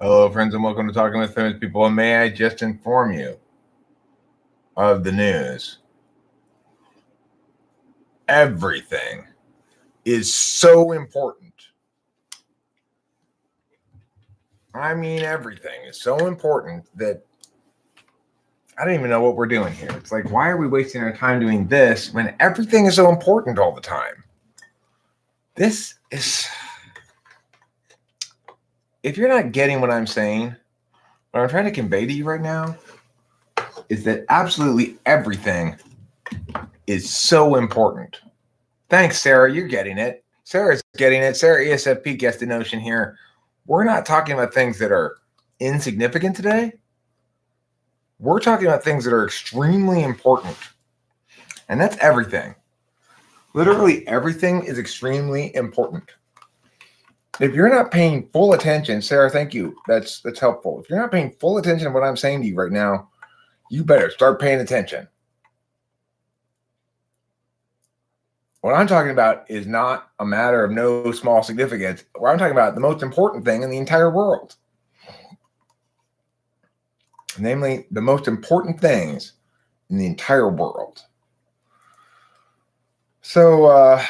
Hello, friends, and welcome to Talking with Famous People. And may I just inform you of the news? Everything is so important. I mean, everything is so important that I don't even know what we're doing here. It's like, why are we wasting our time doing this when everything is so important all the time? This is, if you're not getting what I'm saying, what I'm trying to convey to you right now is that absolutely everything is so important. Thanks, Sarah. You're getting it. Sarah's getting it. Sarah ESFP gets the notion here. We're not talking about things that are insignificant today. We're talking about things that are extremely important. And that's everything. Literally everything is extremely important. If you're not paying full attention, Sarah, thank you. That's helpful. If you're not paying full attention to what I'm saying to you right now, you better start paying attention. What I'm talking about is not a matter of no small significance. What I'm talking about, the most important thing in the entire world. Namely, the most important things in the entire world. So,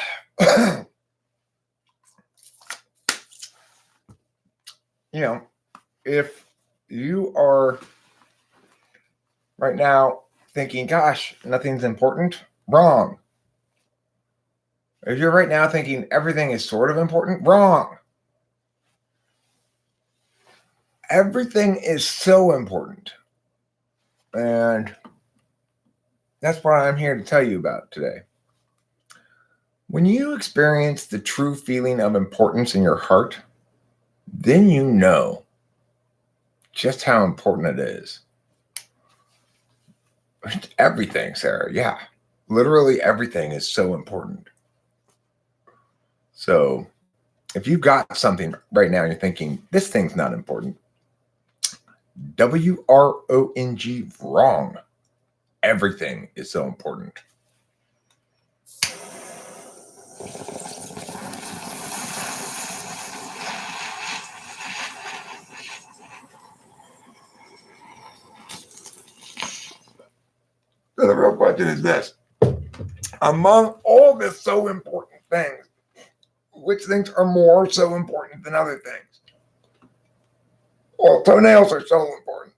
if you are right now thinking, gosh, nothing's important, wrong. If you're right now thinking everything is sort of important, wrong. Everything is so important. And that's what I'm here to tell you about today. When you experience the true feeling of importance in your heart, then you know just how important it is. Everything, Sarah. Yeah. Literally everything is so important. So if you've got something right now, you're thinking, this thing's not important. WRONG, wrong. Everything is so important. So the real question is this. Among all the so important things, which things are more so important than other things? Well, toenails are so important.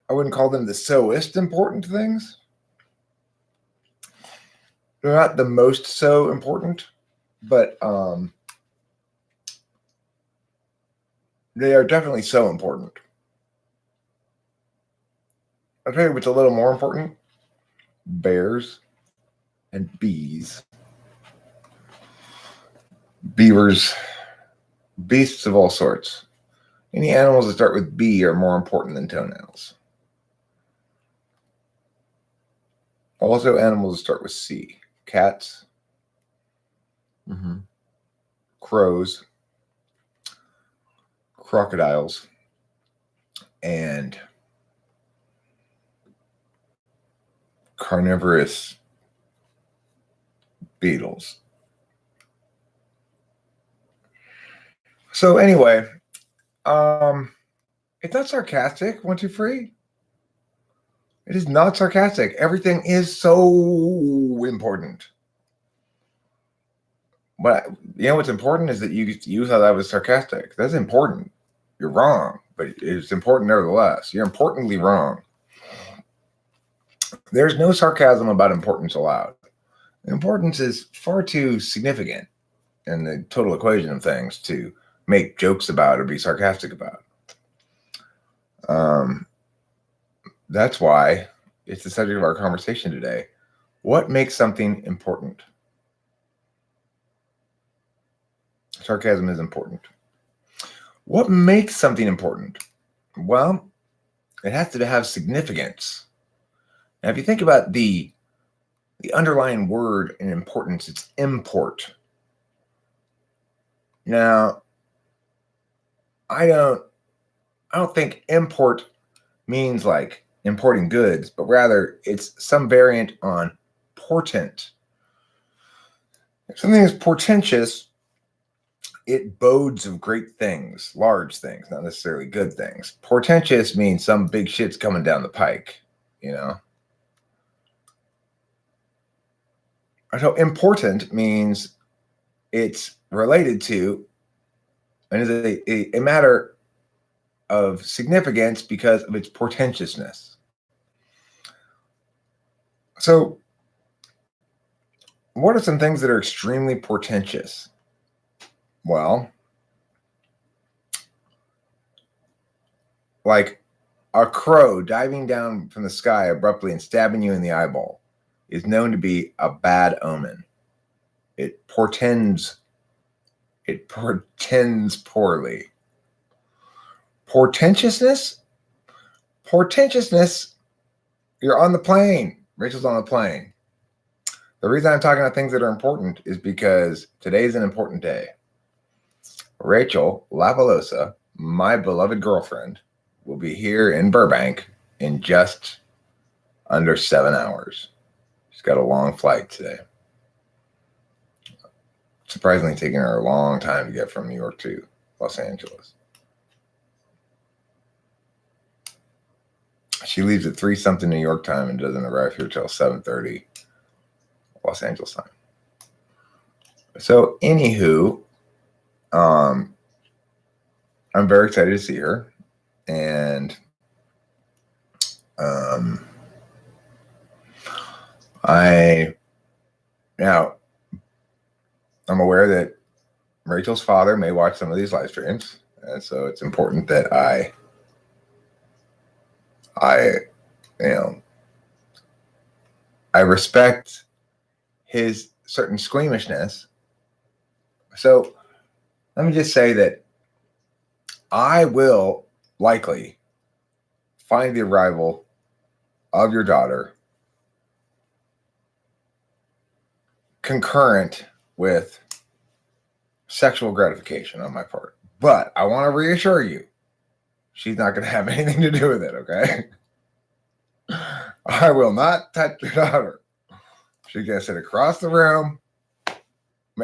I wouldn't call them the soest important things. They're not the most so important, but they are definitely so important. I'll tell you what's a little more important. Bears and bees. Beavers, beasts of all sorts. Any animals that start with B are more important than toenails. Also, animals that start with C. Cats, crows, crocodiles, and carnivorous beetles. So anyway, it's not sarcastic, 1, 2, 3. It is not sarcastic. Everything is so important. But what's important is that you thought that was sarcastic. That's important. You're wrong, but it's important nevertheless. You're importantly wrong. There's no sarcasm about importance allowed. Importance is far too significant in the total equation of things to make jokes about or be sarcastic about. That's why it's the subject of our conversation today. What makes something important? Sarcasm is important. What makes something important? Well, it has to have significance. Now, if you think about the underlying word in importance, it's import. Now, I don't think import means like importing goods, but rather it's some variant on portent. If something is portentous, it bodes of great things, large things, not necessarily good things. Portentous means some big shit's coming down the pike, you know? So important means it's related to and is a matter of significance because of its portentousness. So, what are some things that are extremely portentous? Well, like a crow diving down from the sky abruptly and stabbing you in the eyeball is known to be a bad omen. It portends poorly. Portentousness? Portentousness, you're on the plane. Rachel's on the plane. The reason I'm talking about things that are important is because today's an important day. Rachel Lavalosa, my beloved girlfriend, will be here in Burbank in just under 7 hours. She's got a long flight today. Surprisingly taking her a long time to get from New York to Los Angeles. She leaves at 3-something New York time and doesn't arrive here till 7:30 Los Angeles time. So, anywho, I'm very excited to see her, and I'm aware that Rachel's father may watch some of these live streams, and so it's important that I respect his certain squeamishness. So let me just say that I will likely find the arrival of your daughter concurrent with sexual gratification on my part. But I want to reassure you, she's not going to have anything to do with it, okay? I will not touch your daughter. She's going to sit across the room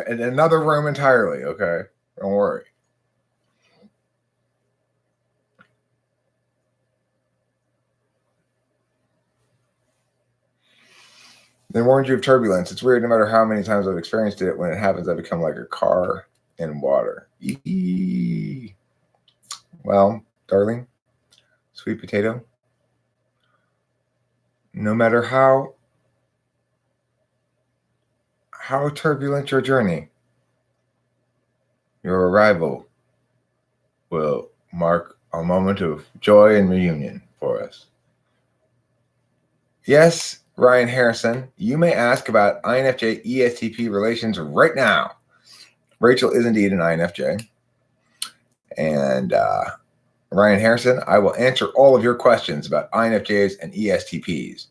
in another room entirely, okay? Don't worry. They warned you of turbulence. It's weird, no matter how many times I've experienced it, when it happens, I become like a car in water. Eee. Well, darling, sweet potato, no matter how turbulent your journey, your arrival will mark a moment of joy and reunion for us. Yes, Ryan Harrison, you may ask about INFJ ESTP relations right now. Rachel is indeed an INFJ. And Ryan Harrison, I will answer all of your questions about INFJs and ESTPs.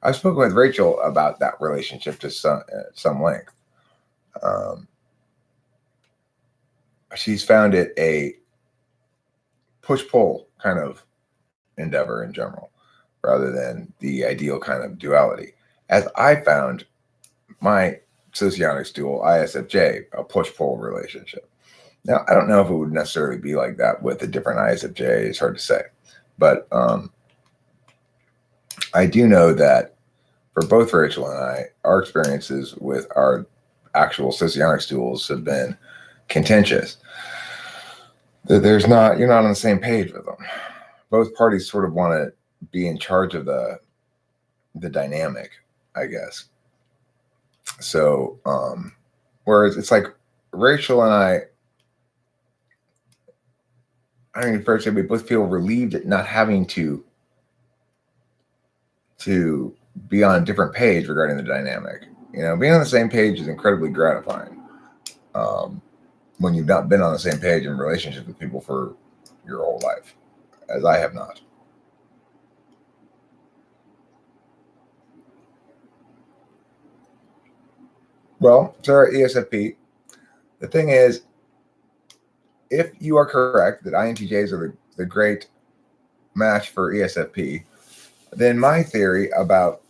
I've spoken with Rachel about that relationship to some length. She's found it a push-pull kind of endeavor in general, rather than the ideal kind of duality. As I found my Socionics dual ISFJ, a push-pull relationship. Now, I don't know if it would necessarily be like that with a different ISFJ. It's hard to say. But I do know that for both Rachel and I, our experiences with our actual Socionics duals have been contentious. That you're not on the same page with them. Both parties sort of want to be in charge of the dynamic, I guess. So, whereas it's like Rachel and I think it's fair to say we both feel relieved at not having to be on a different page regarding the dynamic. You know, being on the same page is incredibly gratifying. When you've not been on the same page in relationships with people for your whole life, as I have not. Well, Sarah, ESFP, the thing is, if you are correct that INTJs are the great match for ESFP, then my theory about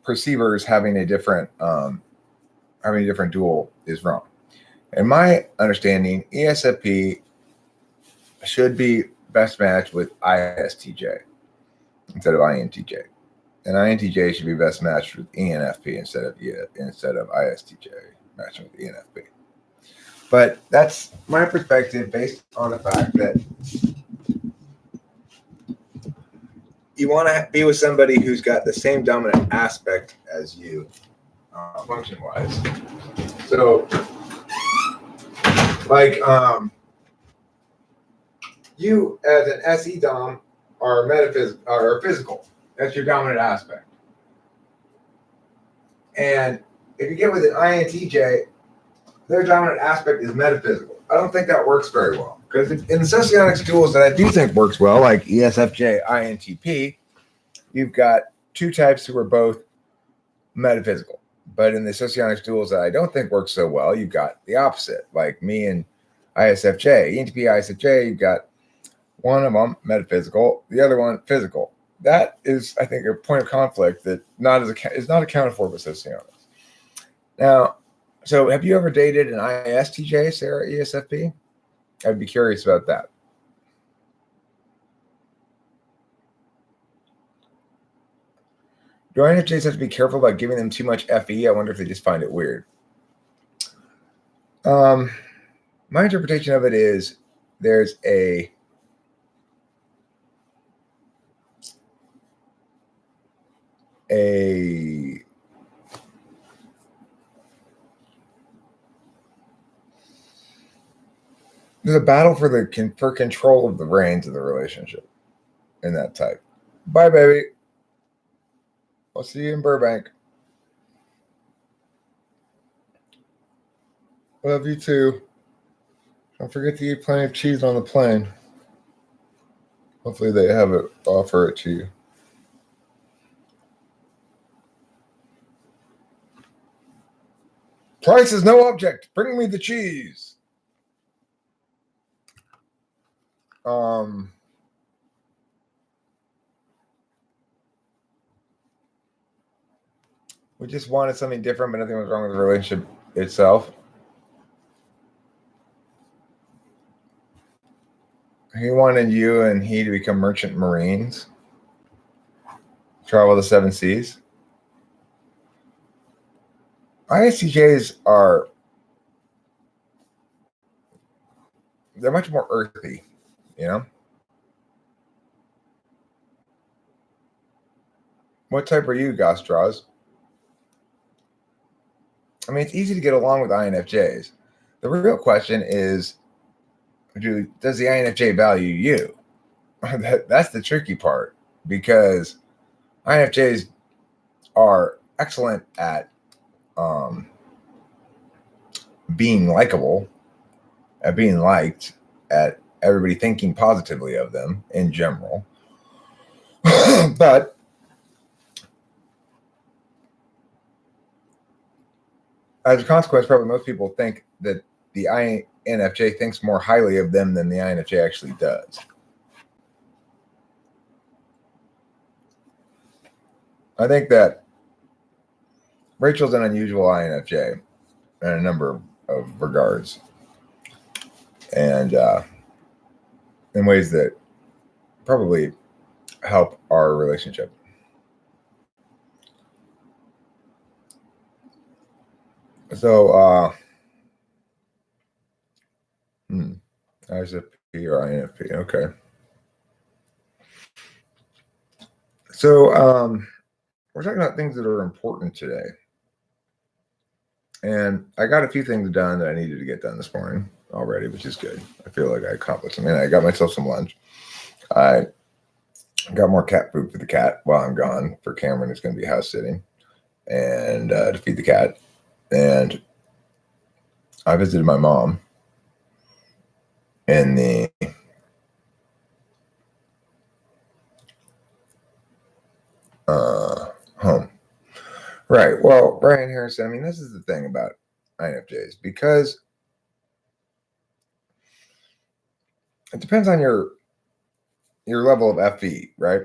perceivers having a different dual is wrong. In my understanding, ESFP should be best matched with ISTJ instead of INTJ. And INTJ should be best matched with ENFP instead of ISTJ matching with ENFP. But that's my perspective based on the fact that you want to be with somebody who's got the same dominant aspect as you, function-wise. So, like, you as an SE dom are physical. That's your dominant aspect. And if you get with an INTJ, their dominant aspect is metaphysical. I don't think that works very well because in the socionics tools that I do think works well, like ESFJ, INTP, you've got two types who are both metaphysical. But in the socionics tools that I don't think work so well, you've got the opposite, like me and ISFJ, ENTP, ISFJ. You've got one of them metaphysical, the other one physical. That is, I think, a point of conflict that is not accounted for by socionics. Now, so have you ever dated an ISTJ, Sarah, ESFP? I'd be curious about that. Do INFJs have to be careful about giving them too much FE? I wonder if they just find it weird. My interpretation of it is there's a battle for control of the reins of the relationship in that type. Bye, baby. I'll see you in Burbank. Love you too. Don't forget to eat plenty of cheese on the plane. Hopefully they offer it to you. Price is no object. Bring me the cheese. We just wanted something different, but nothing was wrong with the relationship itself. He wanted you and he to become merchant marines, travel the 7 seas. ISTJs they're much more earthy, you know? What type are you, Gostras? I mean, it's easy to get along with INFJs. The real question is, does the INFJ value you? That's the tricky part, because INFJs are excellent at being likable, at being liked, at everybody thinking positively of them in general. But as a consequence, probably most people think that the INFJ thinks more highly of them than the INFJ actually does. I think that Rachel's an unusual INFJ in a number of regards, and in ways that probably help our relationship. So, ISFP or INFP, okay. So, we're talking about things that are important today. And I got a few things done that I needed to get done this morning already, which is good. I feel like I accomplished something. I got myself some lunch. I got more cat food for the cat while I'm gone for Cameron, who's going to be house sitting, and to feed the cat. And I visited my mom in the home. Right. Well, Brian Harrison, I mean, this is the thing about INFJs, because it depends on your level of FE, right?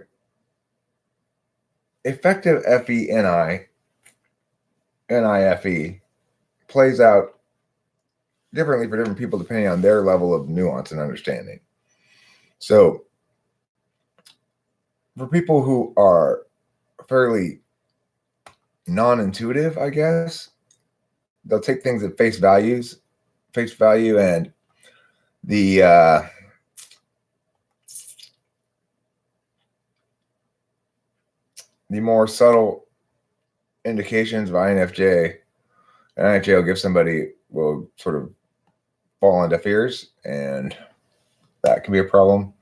Effective FE NIFE plays out differently for different people depending on their level of nuance and understanding. So for people who are fairly non-intuitive, I guess, they'll take things at face value, and the more subtle indications of INFJ, and INFJ will sort of fall on deaf ears, and that can be a problem.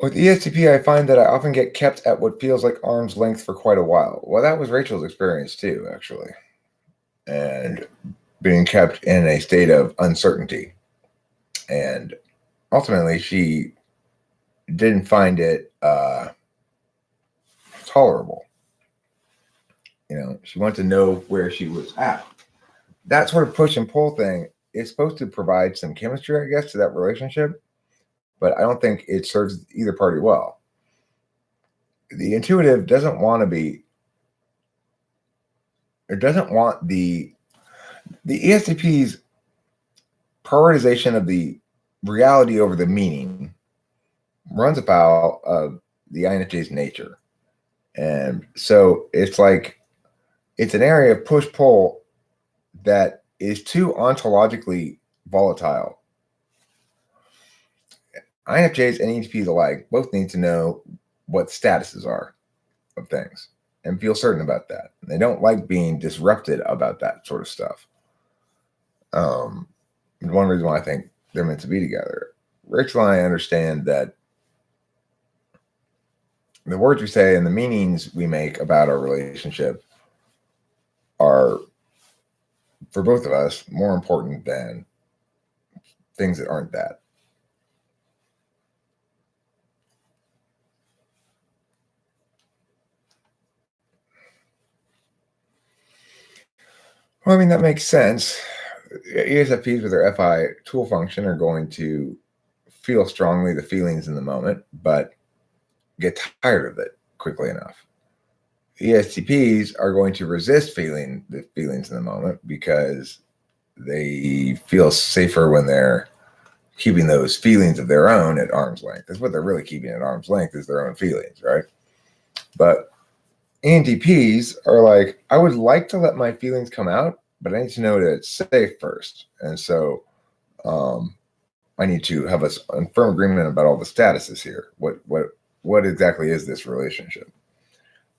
With ESTP, I find that I often get kept at what feels like arm's length for quite a while. Well, that was Rachel's experience too, actually. And being kept in a state of uncertainty. And ultimately, she didn't find it tolerable. She wanted to know where she was at. That sort of push and pull thing is supposed to provide some chemistry, I guess, to that relationship. But I don't think it serves either party well. The intuitive doesn't want the ESTP's prioritization of the reality over the meaning runs afoul of the INFJ's nature. And so it's like, it's an area of push-pull that is too ontologically volatile. INFJs and ENTPs alike both need to know what statuses are of things and feel certain about that. They don't like being disrupted about that sort of stuff. One reason why I think they're meant to be together. Rachel and I understand that the words we say and the meanings we make about our relationship are, for both of us, more important than things that aren't that. Well, I mean, that makes sense. ESFPs with their FI tool function are going to feel strongly the feelings in the moment, but get tired of it quickly enough. ESTPs are going to resist feeling the feelings in the moment because they feel safer when they're keeping those feelings of their own at arm's length. That's what they're really keeping at arm's length, is their own feelings, right? But ENTPs are like, I would like to let my feelings come out, but I need to know that it's safe first. And so I need to have a firm agreement about all the statuses here. What exactly is this relationship?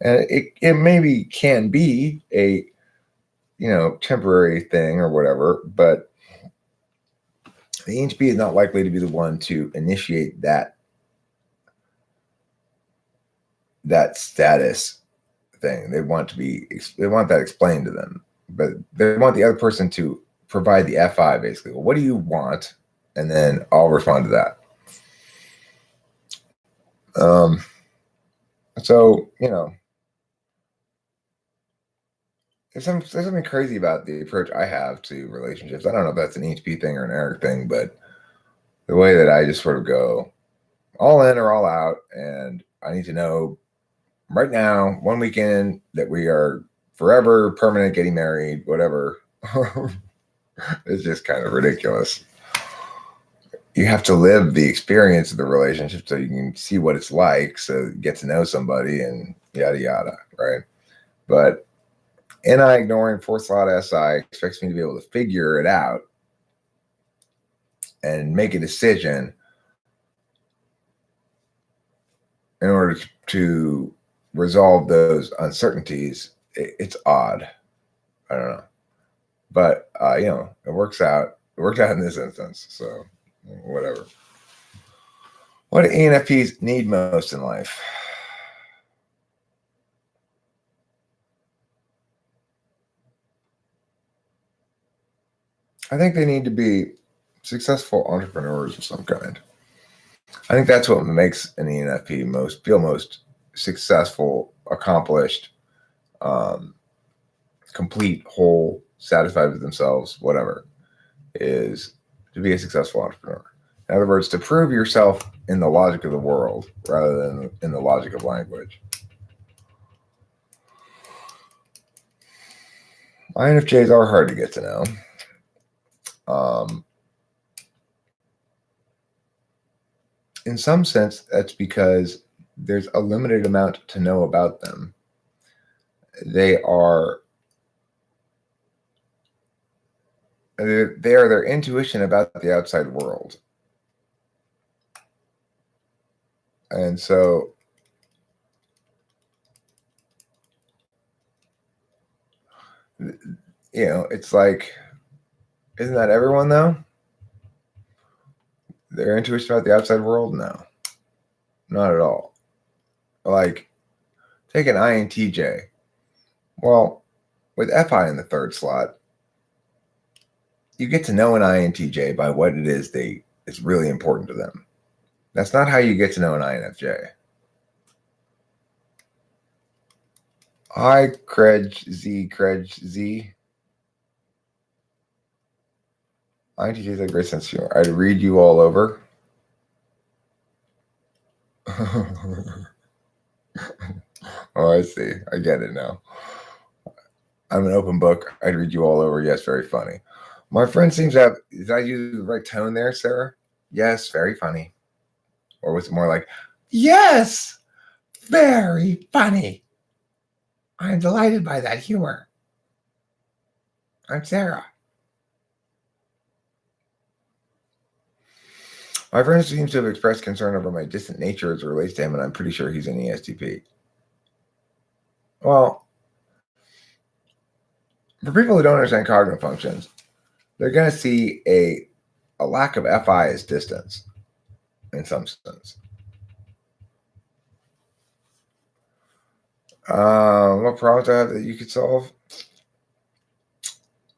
And it maybe can be a, temporary thing or whatever, but the ENTP is not likely to be the one to initiate that status thing. They want that explained to them, but they want the other person to provide the FI, basically. Well, what do you want? And then I'll respond to that. So, there's something crazy about the approach I have to relationships. I don't know if that's an ENTP thing or an Eric thing, but the way that I just sort of go all in or all out, and I need to know right now, 1 weekend, that we are forever, permanent, getting married, whatever. It's just kind of ridiculous. You have to live the experience of the relationship so you can see what it's like, so you get to know somebody and yada, yada, right? But NI ignoring fourth slot SI expects me to be able to figure it out and make a decision in order to resolve those uncertainties. It's odd. I don't know. But, it works out. It worked out in this instance. So, whatever. What do ENFPs need most in life? I think they need to be successful entrepreneurs of some kind. I think that's what makes an ENFP feel most successful, accomplished, complete, whole, satisfied with themselves, whatever, is to be a successful entrepreneur. In other words, to prove yourself in the logic of the world rather than in the logic of language. INFJs are hard to get to know. In some sense, that's because there's a limited amount to know about them. They are their intuition about the outside world. And so it's like, isn't that everyone though? Their intuition about the outside world? No, not at all. Like, take an INTJ. Well, with FI in the third slot, you get to know an INTJ by what it is is really important to them. That's not how you get to know an INFJ. Hi, Credge Z. INTJs have a great sense of humor. I'd read you all over. Oh, I see. I get it now. I'm an open book. I'd read you all over. Yes, very funny. My friend seems to have, did I use the right tone there, Sarah? Yes, very funny. Or was it more like, yes, very funny. I'm delighted by that humor. I'm Sarah. My friend seems to have expressed concern over my distant nature as it relates to him, and I'm pretty sure he's an ESTP. Well, for people who don't understand cognitive functions, they're going to see a lack of FI as distance in some sense. What problems do I have that you could solve?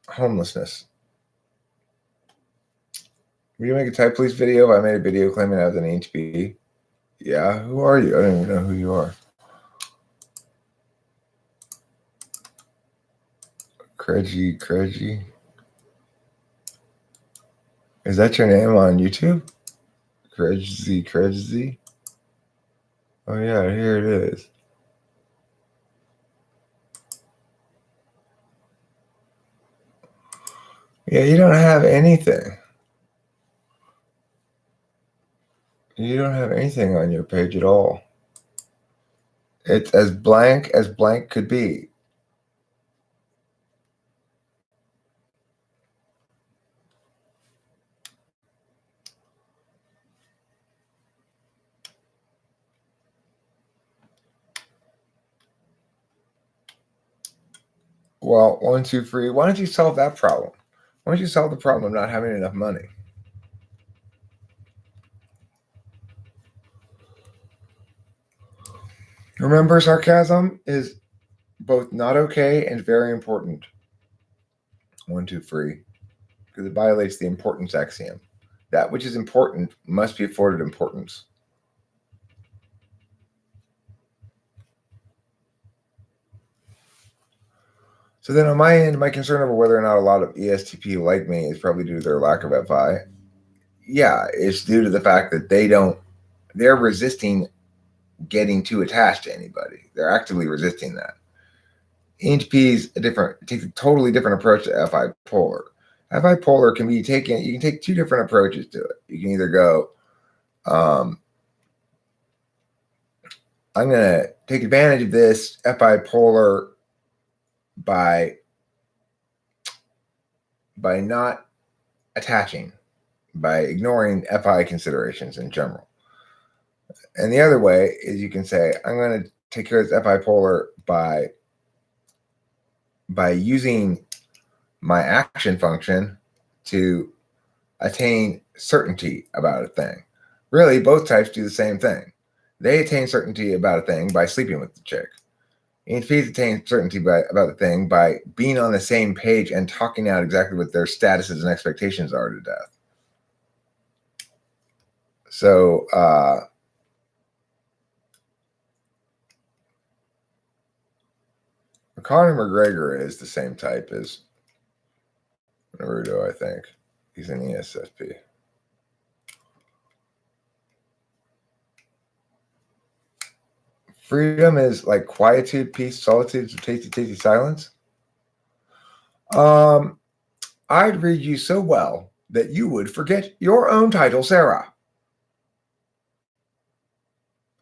Homelessness. Will you make a type please video if I made a video claiming I was an EHP? Yeah, who are you? I don't even know who you are. Craigie. Is that your name on YouTube? Craigie. Oh yeah, here it is. Yeah, you don't have anything. You don't have anything on your page at all. It's as blank could be. Well, 1, 2, 3. Why don't you solve that problem? Why don't you solve the problem of not having enough money? Remember, sarcasm is both not okay and very important. 1, 2, 3. Because it violates the importance axiom. That which is important must be afforded importance. So then on my end, my concern over whether or not a lot of ESTP like me is probably due to their lack of FI. Yeah, it's due to the fact that they're resisting getting too attached to anybody. They're actively resisting that. ENTPs takes a totally different approach to FI polar. FI polar can be taken, you can take two different approaches to it. You can either go, I'm going to take advantage of this FI polar by not attaching, by ignoring FI considerations in general. And the other way is you can say, I'm going to take care of this FI polar by using my action function to attain certainty about a thing. Really, both types do the same thing. They attain certainty about a thing by sleeping with the chick. ENTPs attain certainty about the thing by being on the same page and talking out exactly what their statuses and expectations are to death. So, Conor McGregor is the same type as Naruto, I think. He's an ESFP. Freedom is like quietude, peace, solitude, tasty silence. I'd read you so well that you would forget your own title, Sarah.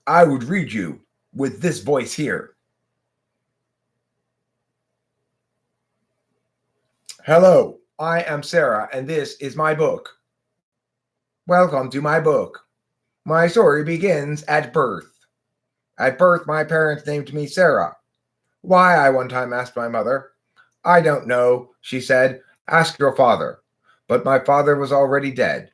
I would read you with this voice here. Hello, I am Sarah, and this is my book. Welcome to my book. My story begins at birth. At birth, my parents named me Sarah. Why, I one time asked my mother. I don't know, she said. Ask your father. But my father was already dead.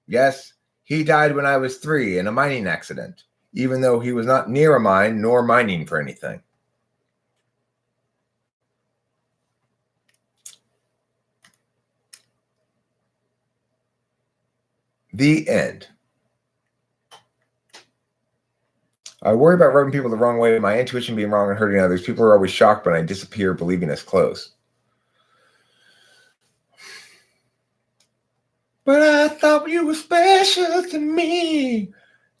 Yes, he died when I was 3 in a mining accident, even though he was not near a mine nor mining for anything. The end. I worry about rubbing people the wrong way, my intuition being wrong and hurting others. People are always shocked when I disappear, believing us close. But I thought you were special to me.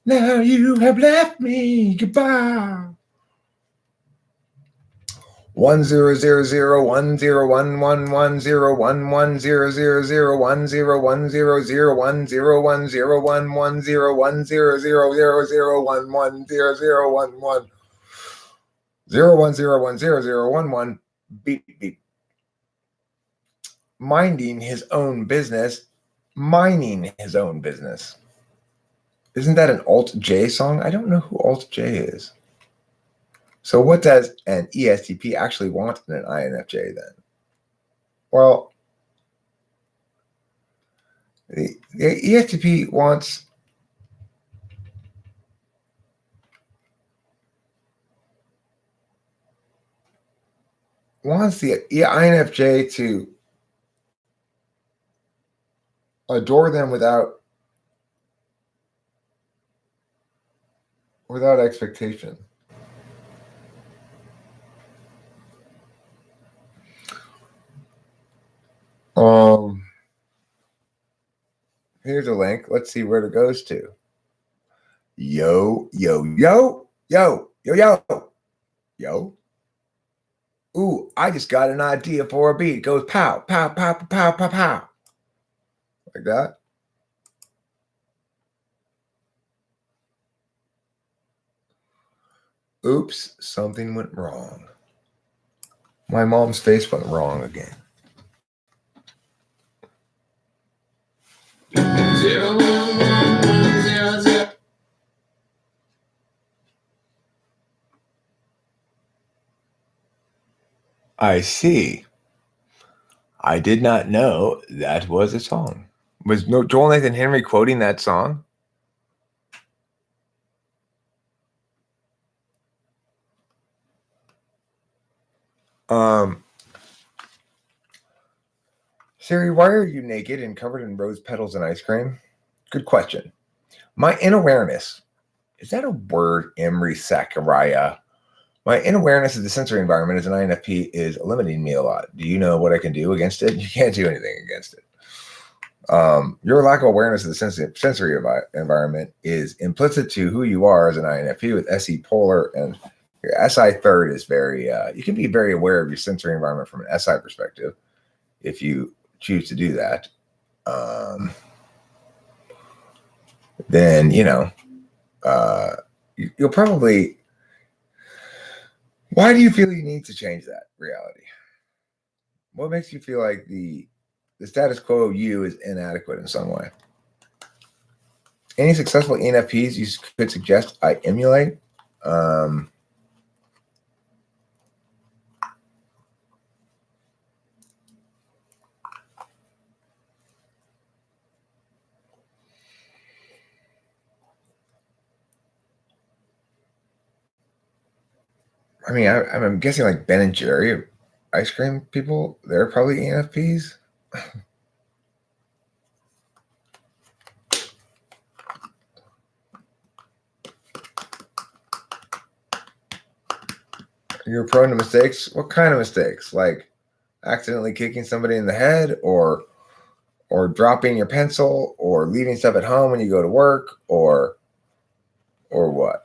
Now you have left me. Goodbye. 1001111111111111111111111 beep beep. Minding his own business, mining his own business. Isn't that an Alt J song? I don't know who Alt J is. So what does an ESTP actually want in an INFJ then? Well, the ESTP wants the INFJ to adore them without expectation. Here's a link. Let's see where it goes to. Yo, yo, yo, yo, yo, yo, yo. Ooh, I just got an idea for a beat. It goes pow, pow, pow, pow, pow, pow. Like that. Oops, something went wrong. My mom's face went wrong again. 01100. I see. I did not know that was a song. Was Joel Nathan Henry quoting that song? Siri, why are you naked and covered in rose petals and ice cream? Good question. My inawareness. Is that a word, Emery Zachariah? My inawareness of the sensory environment as an INFP is limiting me a lot. Do you know what I can do against it? You can't do anything against it. Your lack of awareness of the sensory environment is implicit to who you are as an INFP with SE polar, and your SI third is very, you can be very aware of your sensory environment from an SI perspective if you choose to do that. Then, you'll probably, why do you feel you need to change that reality? What makes you feel like the status quo of you is inadequate in some way? Any successful ENFPs you could suggest I emulate? I mean, I'm guessing like Ben and Jerry ice cream people, they're probably ENFPs. You're prone to mistakes? What kind of mistakes? Like accidentally kicking somebody in the head, or dropping your pencil, or leaving stuff at home when you go to work, or what?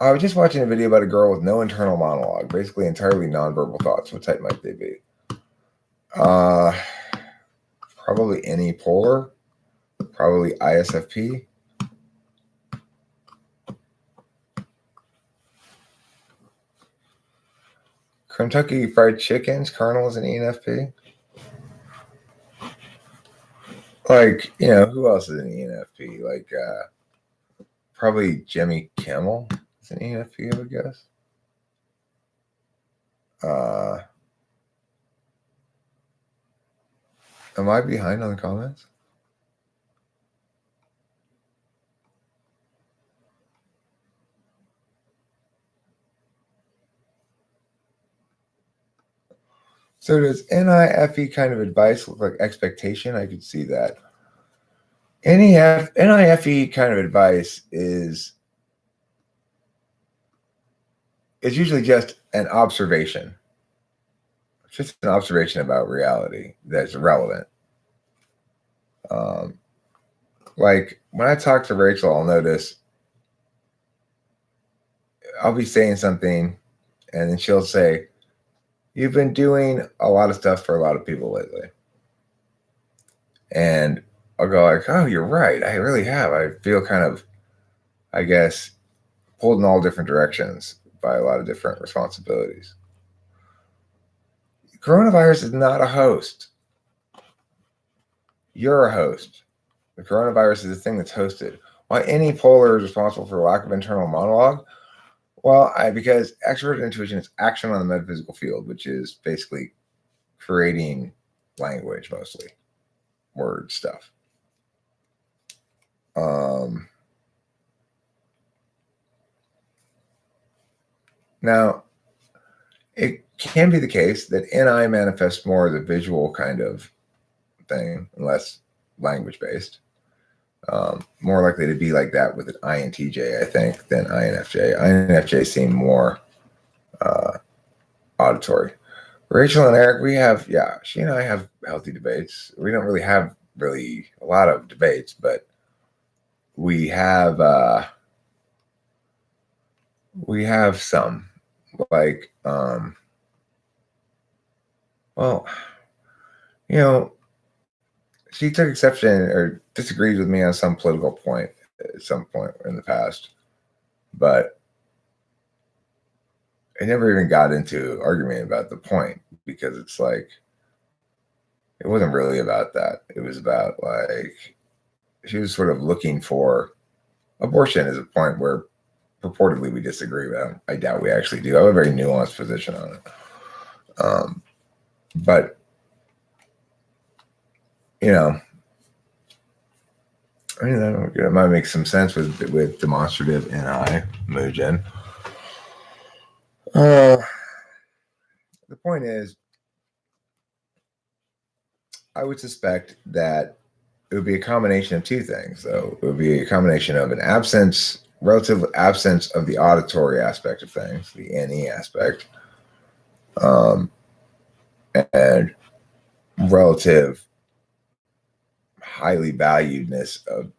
I was just watching a video about a girl with no internal monologue, basically entirely nonverbal thoughts. What type might they be? Probably any polar, probably ISFP. Kentucky Fried Chicken's Colonel is an ENFP. Like, who else is an ENFP? Like, probably Jimmy Kimmel is an ENFP, I would guess. Am I behind on the comments? So does NIFE kind of advice look like expectation? I could see that. NIFE kind of advice is usually just an observation. It's just an observation about reality that's relevant. Like when I talk to Rachel, I'll notice I'll be saying something and then she'll say, "You've been doing a lot of stuff for a lot of people lately." And I'll go like, "Oh, you're right. I really have. I feel kind of, I guess, pulled in all different directions by a lot of different responsibilities." Coronavirus is not a host. You're a host. The coronavirus is a thing that's hosted. Why any polar is responsible for lack of internal monologue? Well, because extrovert intuition is action on the metaphysical field, which is basically creating language, mostly word stuff. Now, it can be the case that NI manifests more as a visual kind of thing, less language-based. More likely to be like that with an INTJ, I think, than INFJ. INFJ seem more auditory. Rachel and Eric, she and I have healthy debates. We don't really have a lot of debates, but we have some. Like, she took exception or disagrees with me on some political point at some point in the past, but I never even got into arguing about the point because it's like, it wasn't really about that. It was about like, she was sort of looking for abortion as a point where purportedly we disagree, but I doubt we actually do. I have a very nuanced position on it. But it might make some sense with demonstrative NI Mugen. The point is, I would suspect that it would be a combination of two things, though. It would be a combination of an relative absence of the auditory aspect of things, the NE aspect, and relative highly valuedness of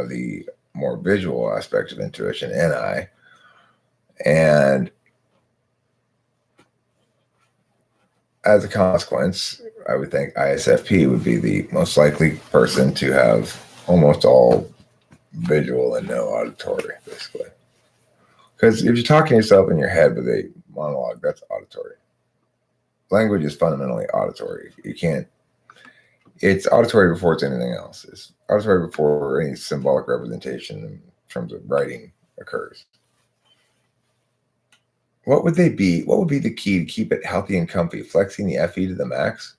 the more visual aspect of intuition, NI. And as a consequence, I would think ISFP would be the most likely person to have almost all visual and no auditory, basically. Because if you're talking to yourself in your head with a monologue, that's auditory. Language is fundamentally auditory. It's auditory before it's anything else. It's auditory before any symbolic representation in terms of writing occurs. What would they be? What would be the key to keep it healthy and comfy? Flexing the FE to the max?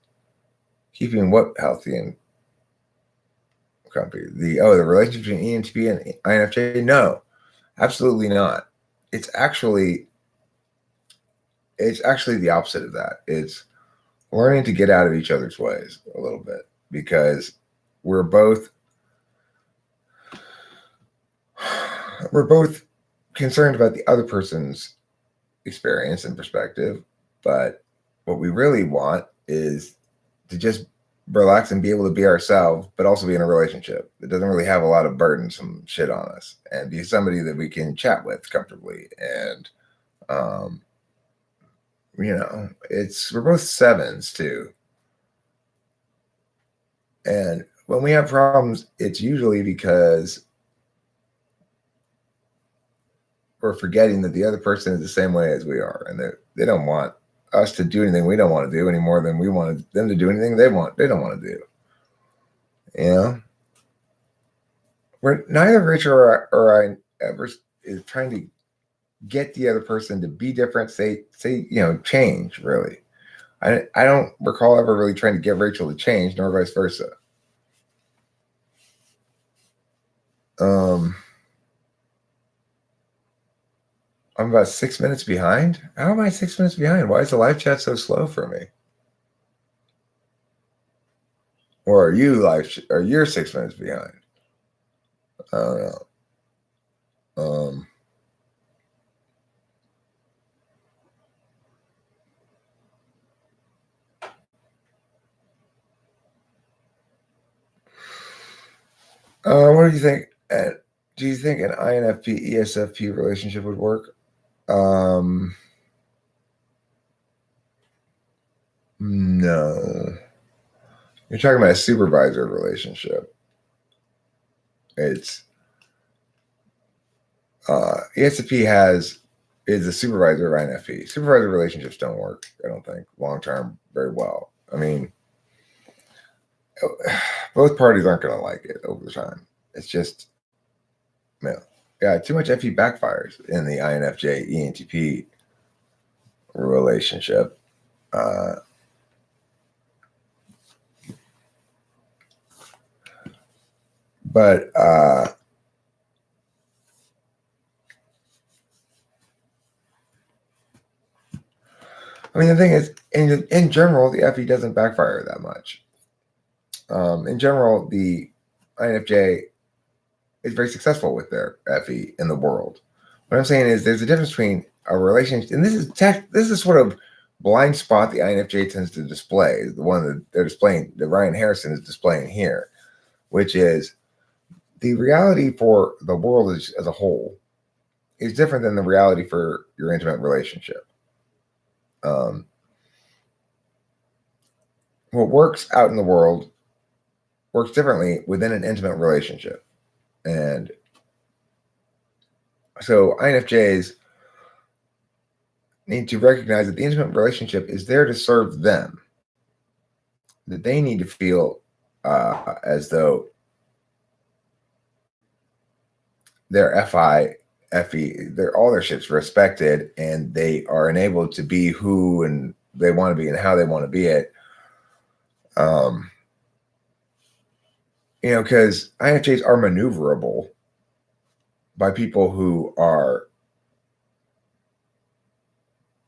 Keeping what healthy and comfy? The relationship between ENTP and INFJ? No, absolutely not. It's actually the opposite of that. It's learning to get out of each other's ways a little bit, because we're both concerned about the other person's experience and perspective, but what we really want is to just relax and be able to be ourselves, but also be in a relationship that doesn't really have a lot of burdensome shit on us, and be somebody that we can chat with comfortably. And we're both sevens too. And when we have problems, it's usually because we're forgetting that the other person is the same way as we are, and they don't want us to do anything we don't want to do any more than we want them to do anything they don't want to do. We're neither Rachel or I ever is trying to get the other person to be different, say change. Really, I don't recall ever really trying to get Rachel to change, nor vice versa. I'm about 6 minutes behind. How am I 6 minutes behind? Why is the live chat so slow for me? Or are you you're 6 minutes behind? I don't know. What do you think? Do you think an INFP ESFP relationship would work? No. You're talking about a supervisor relationship. It's ESFP is a supervisor of INFP. Supervisor relationships don't work, I don't think, long term very well. I mean, both parties aren't going to like it over time. It's just, too much FE backfires in the INFJ ENTP relationship. But I mean, the thing is, in general, the FE doesn't backfire that much. In general, the INFJ is very successful with their FE in the world. What I'm saying is there's a difference between a relationship, and this is sort of blind spot the INFJ tends to display, the one that they're displaying, that Ryan Harrison is displaying here, which is the reality for the world as a whole is different than the reality for your intimate relationship. What works out in the world works differently within an intimate relationship. And so INFJs need to recognize that the intimate relationship is there to serve them, that they need to feel as though their FE, all their shit's respected, and they are enabled to be who and they want to be and how they want to be it. Because INFJs are maneuverable by people who are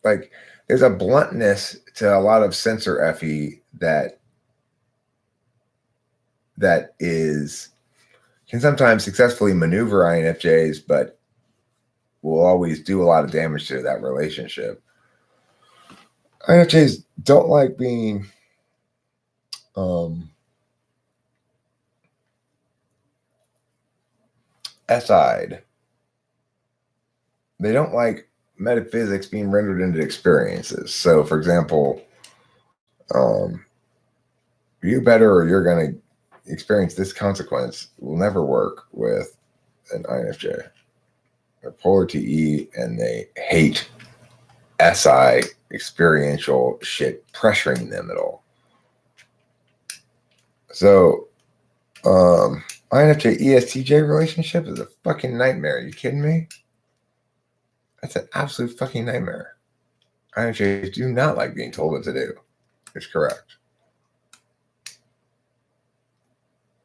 like, there's a bluntness to a lot of sensor FE that can sometimes successfully maneuver INFJs, but will always do a lot of damage to that relationship. INFJs don't like being SI'd. They don't like metaphysics being rendered into experiences. So, for example, you better or you're going to experience this consequence will never work with an INFJ. They're polar TE, and they hate SI experiential shit pressuring them at all. So, INFJ ESTJ relationship is a fucking nightmare. Are you kidding me? That's an absolute fucking nightmare. INFJs do not like being told what to do. It's correct.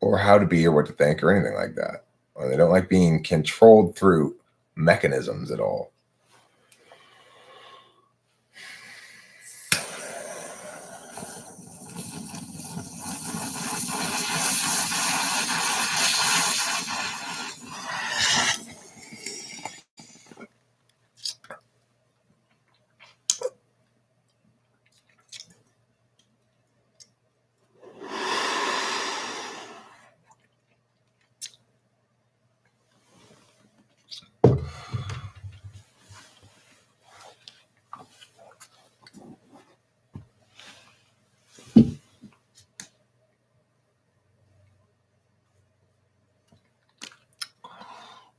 Or how to be or what to think or anything like that. Or they don't like being controlled through mechanisms at all.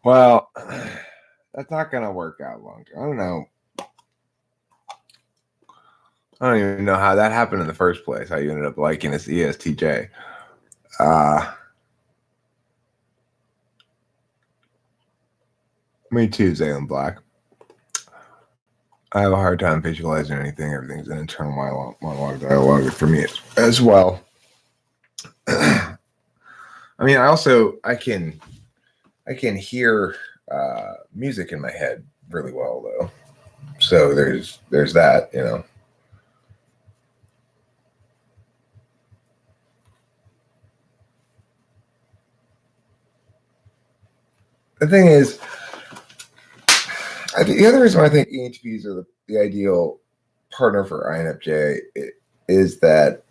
Well, that's not going to work out long term. I don't know. I don't even know how that happened in the first place. How you ended up liking this ESTJ. Me too, Zaylen Black. I have a hard time visualizing anything. Everything's an internal monologue dialogue for me as well. I mean, I can hear music in my head really well though. So there's that, you know. The thing is, the other reason why I think ENTPs are the ideal partner for INFJ is that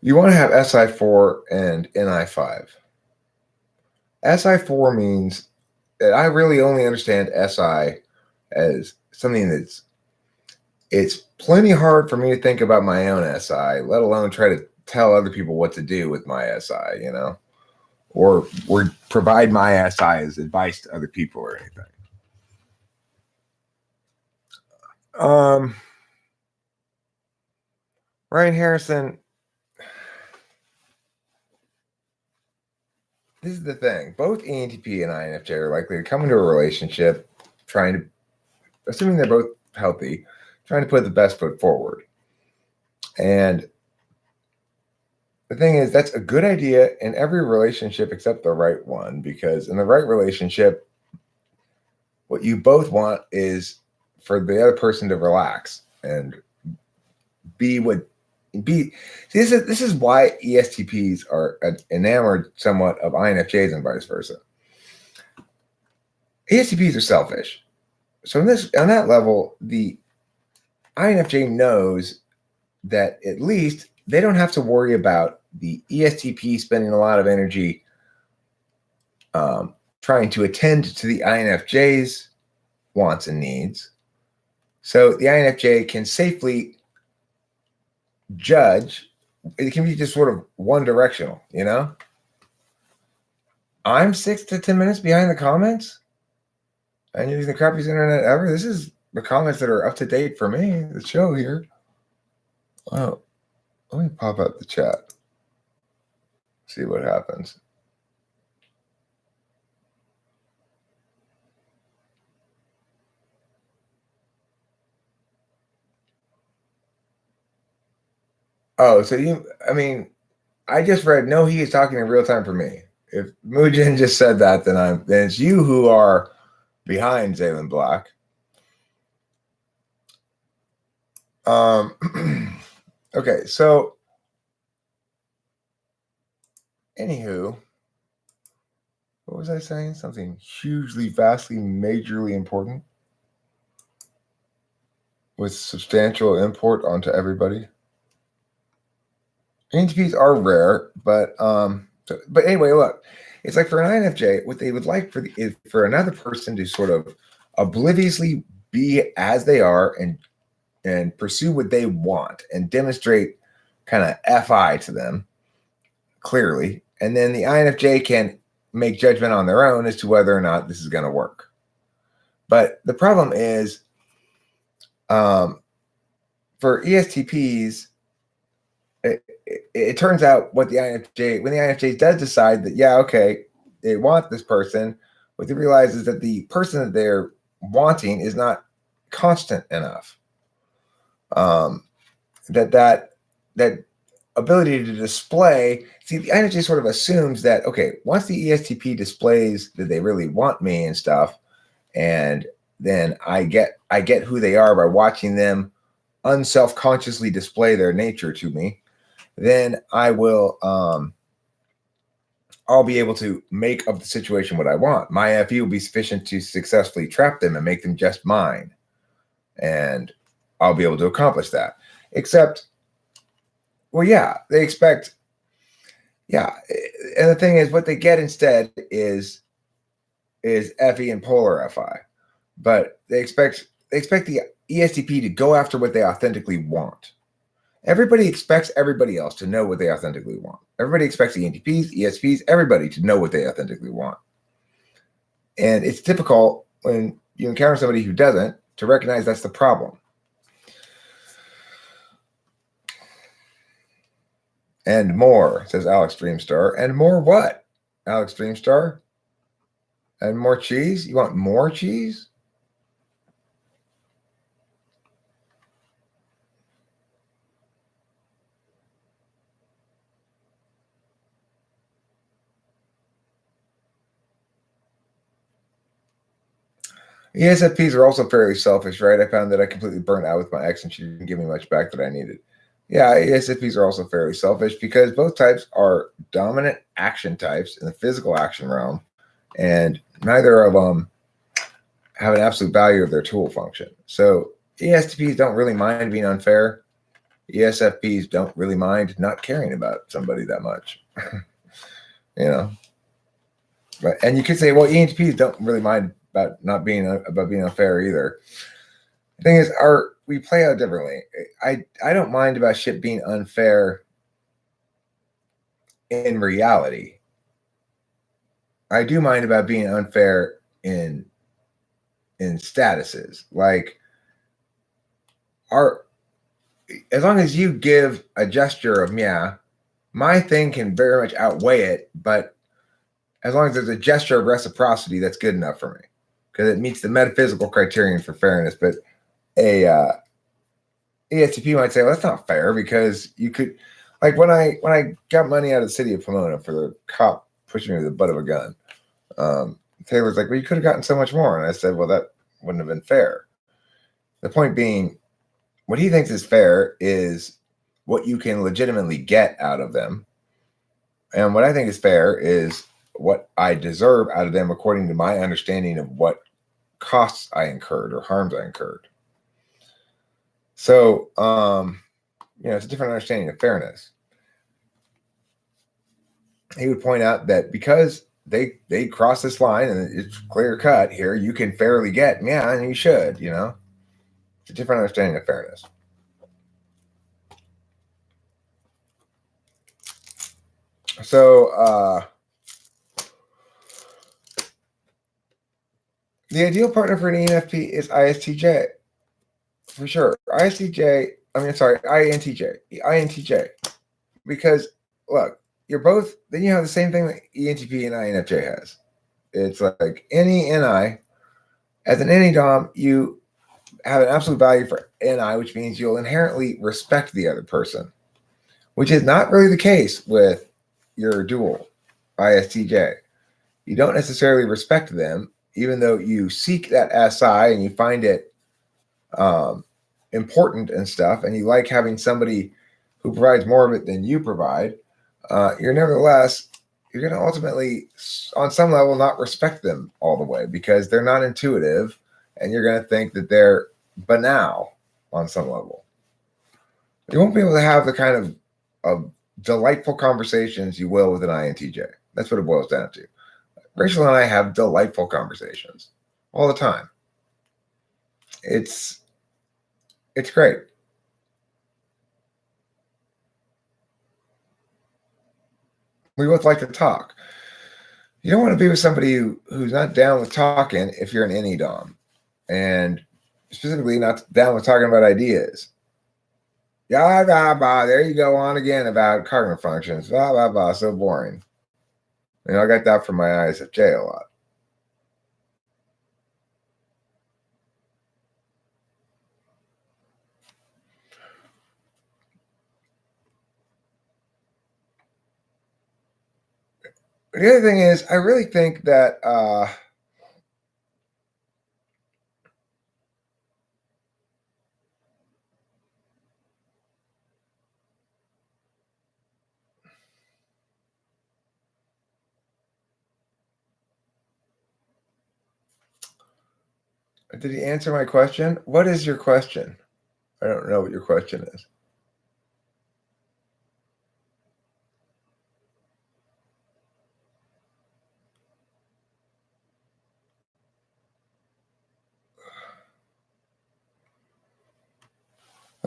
you want to have SI4 and NI5. SI4 means that I really only understand SI as something it's plenty hard for me to think about my own SI, let alone try to tell other people what to do with my SI, you know, or provide my SI as advice to other people or anything. Ryan Harrison, this is the thing. Both ENTP and INFJ are likely to come into a relationship assuming they're both healthy, trying to put the best foot forward. And the thing is, that's a good idea in every relationship except the right one, because in the right relationship, what you both want is for the other person to relax and be. This is why ESTPs are enamored somewhat of INFJs and vice versa. ESTPs are selfish. So on that level, the INFJ knows that at least they don't have to worry about the ESTP spending a lot of energy trying to attend to the INFJ's wants and needs. So the INFJ can safely judge. It can be just sort of one directional, you know? I'm 6 to 10 minutes behind the comments. I'm using the crappiest internet ever. This is the comments that are up to date for me, the show here. Oh, let me pop up the chat. See what happens. Oh, so I just read, no, he is talking in real time for me. If Mujin just said that, then it's you who are behind Zaylen Black. Okay, so anywho, what was I saying? Something hugely, vastly, majorly important with substantial import onto everybody. ENTPs are rare, but anyway, look, it's like for an INFJ, what they would like for another person to sort of obliviously be as they are and pursue what they want and demonstrate kind of FI to them clearly, and then the INFJ can make judgment on their own as to whether or not this is going to work. But the problem is, for ESTPs, it turns out when the INFJ does decide that, yeah, okay, they want this person, what they realize is that the person that they're wanting is not constant enough. That ability to display, see, the INFJ sort of assumes that, okay, once the ESTP displays that they really want me and stuff, and then I get who they are by watching them unselfconsciously display their nature to me, then I will I'll be able to make of the situation what I want. My FE will be sufficient to successfully trap them and make them just mine. And I'll be able to accomplish that. Except, well, yeah, they expect, yeah. And the thing is, what they get instead is FE and polar FI. But they expect the ESTP to go after what they authentically want. Everybody expects everybody else to know what they authentically want. Everybody expects ENTPs, ESPs, everybody to know what they authentically want. And it's difficult when you encounter somebody who doesn't to recognize that's the problem. And more, says Alex Dreamstar. And more what, Alex Dreamstar? And more cheese? You want more cheese? ESFPs are also fairly selfish, right? I found that I completely burnt out with my ex and she didn't give me much back that I needed. Yeah, ESFPs are also fairly selfish because both types are dominant action types in the physical action realm, and neither of them have an absolute value of their tool function. So ESTPs don't really mind being unfair. ESFPs don't really mind not caring about somebody that much. You know, but and you could say, well, ENTPs don't really mind about being unfair either. The thing is, we play out differently. I don't mind about shit being unfair in reality. I do mind about being unfair in statuses. Like as long as you give a gesture of yeah, my thing can very much outweigh it, but as long as there's a gesture of reciprocity, that's good enough for me because it meets the metaphysical criterion for fairness. But a ESTP might say, well, that's not fair because you could, like when I got money out of the city of Pomona for the cop pushing me with the butt of a gun, Taylor's like, well, you could have gotten so much more. And I said, well, that wouldn't have been fair. The point being, what he thinks is fair is what you can legitimately get out of them. And what I think is fair is what I deserve out of them according to my understanding of what costs I incurred or harms I incurred. So, it's a different understanding of fairness. He would point out that because they cross this line and it's clear cut here, you can fairly get, yeah, and you should, It's a different understanding of fairness. So, the ideal partner for an ENFP is ISTJ. For sure. INTJ. Because, look, you're both, then you have the same thing that ENTP and INFJ has. It's like any NI. As an NI Dom, you have an absolute value for NI, which means you'll inherently respect the other person, which is not really the case with your dual ISTJ. You don't necessarily respect them, even though you seek that SI and you find it important and stuff, and you like having somebody who provides more of it than you provide. You're going to ultimately, on some level, not respect them all the way because they're not intuitive, and you're going to think that they're banal on some level. You won't be able to have the kind of delightful conversations you will with an INTJ. That's what it boils down to. Rachel and I have delightful conversations all the time. It's great. We both like to talk. You don't want to be with somebody who's not down with talking if you're an NI Dom, and specifically not down with talking about ideas. Yeah, blah, blah. There you go on again about cognitive functions. Blah, blah, blah. So boring. I got that from my ISFJ a lot. The other thing is, I really think that did he answer my question? What is your question? I don't know what your question is.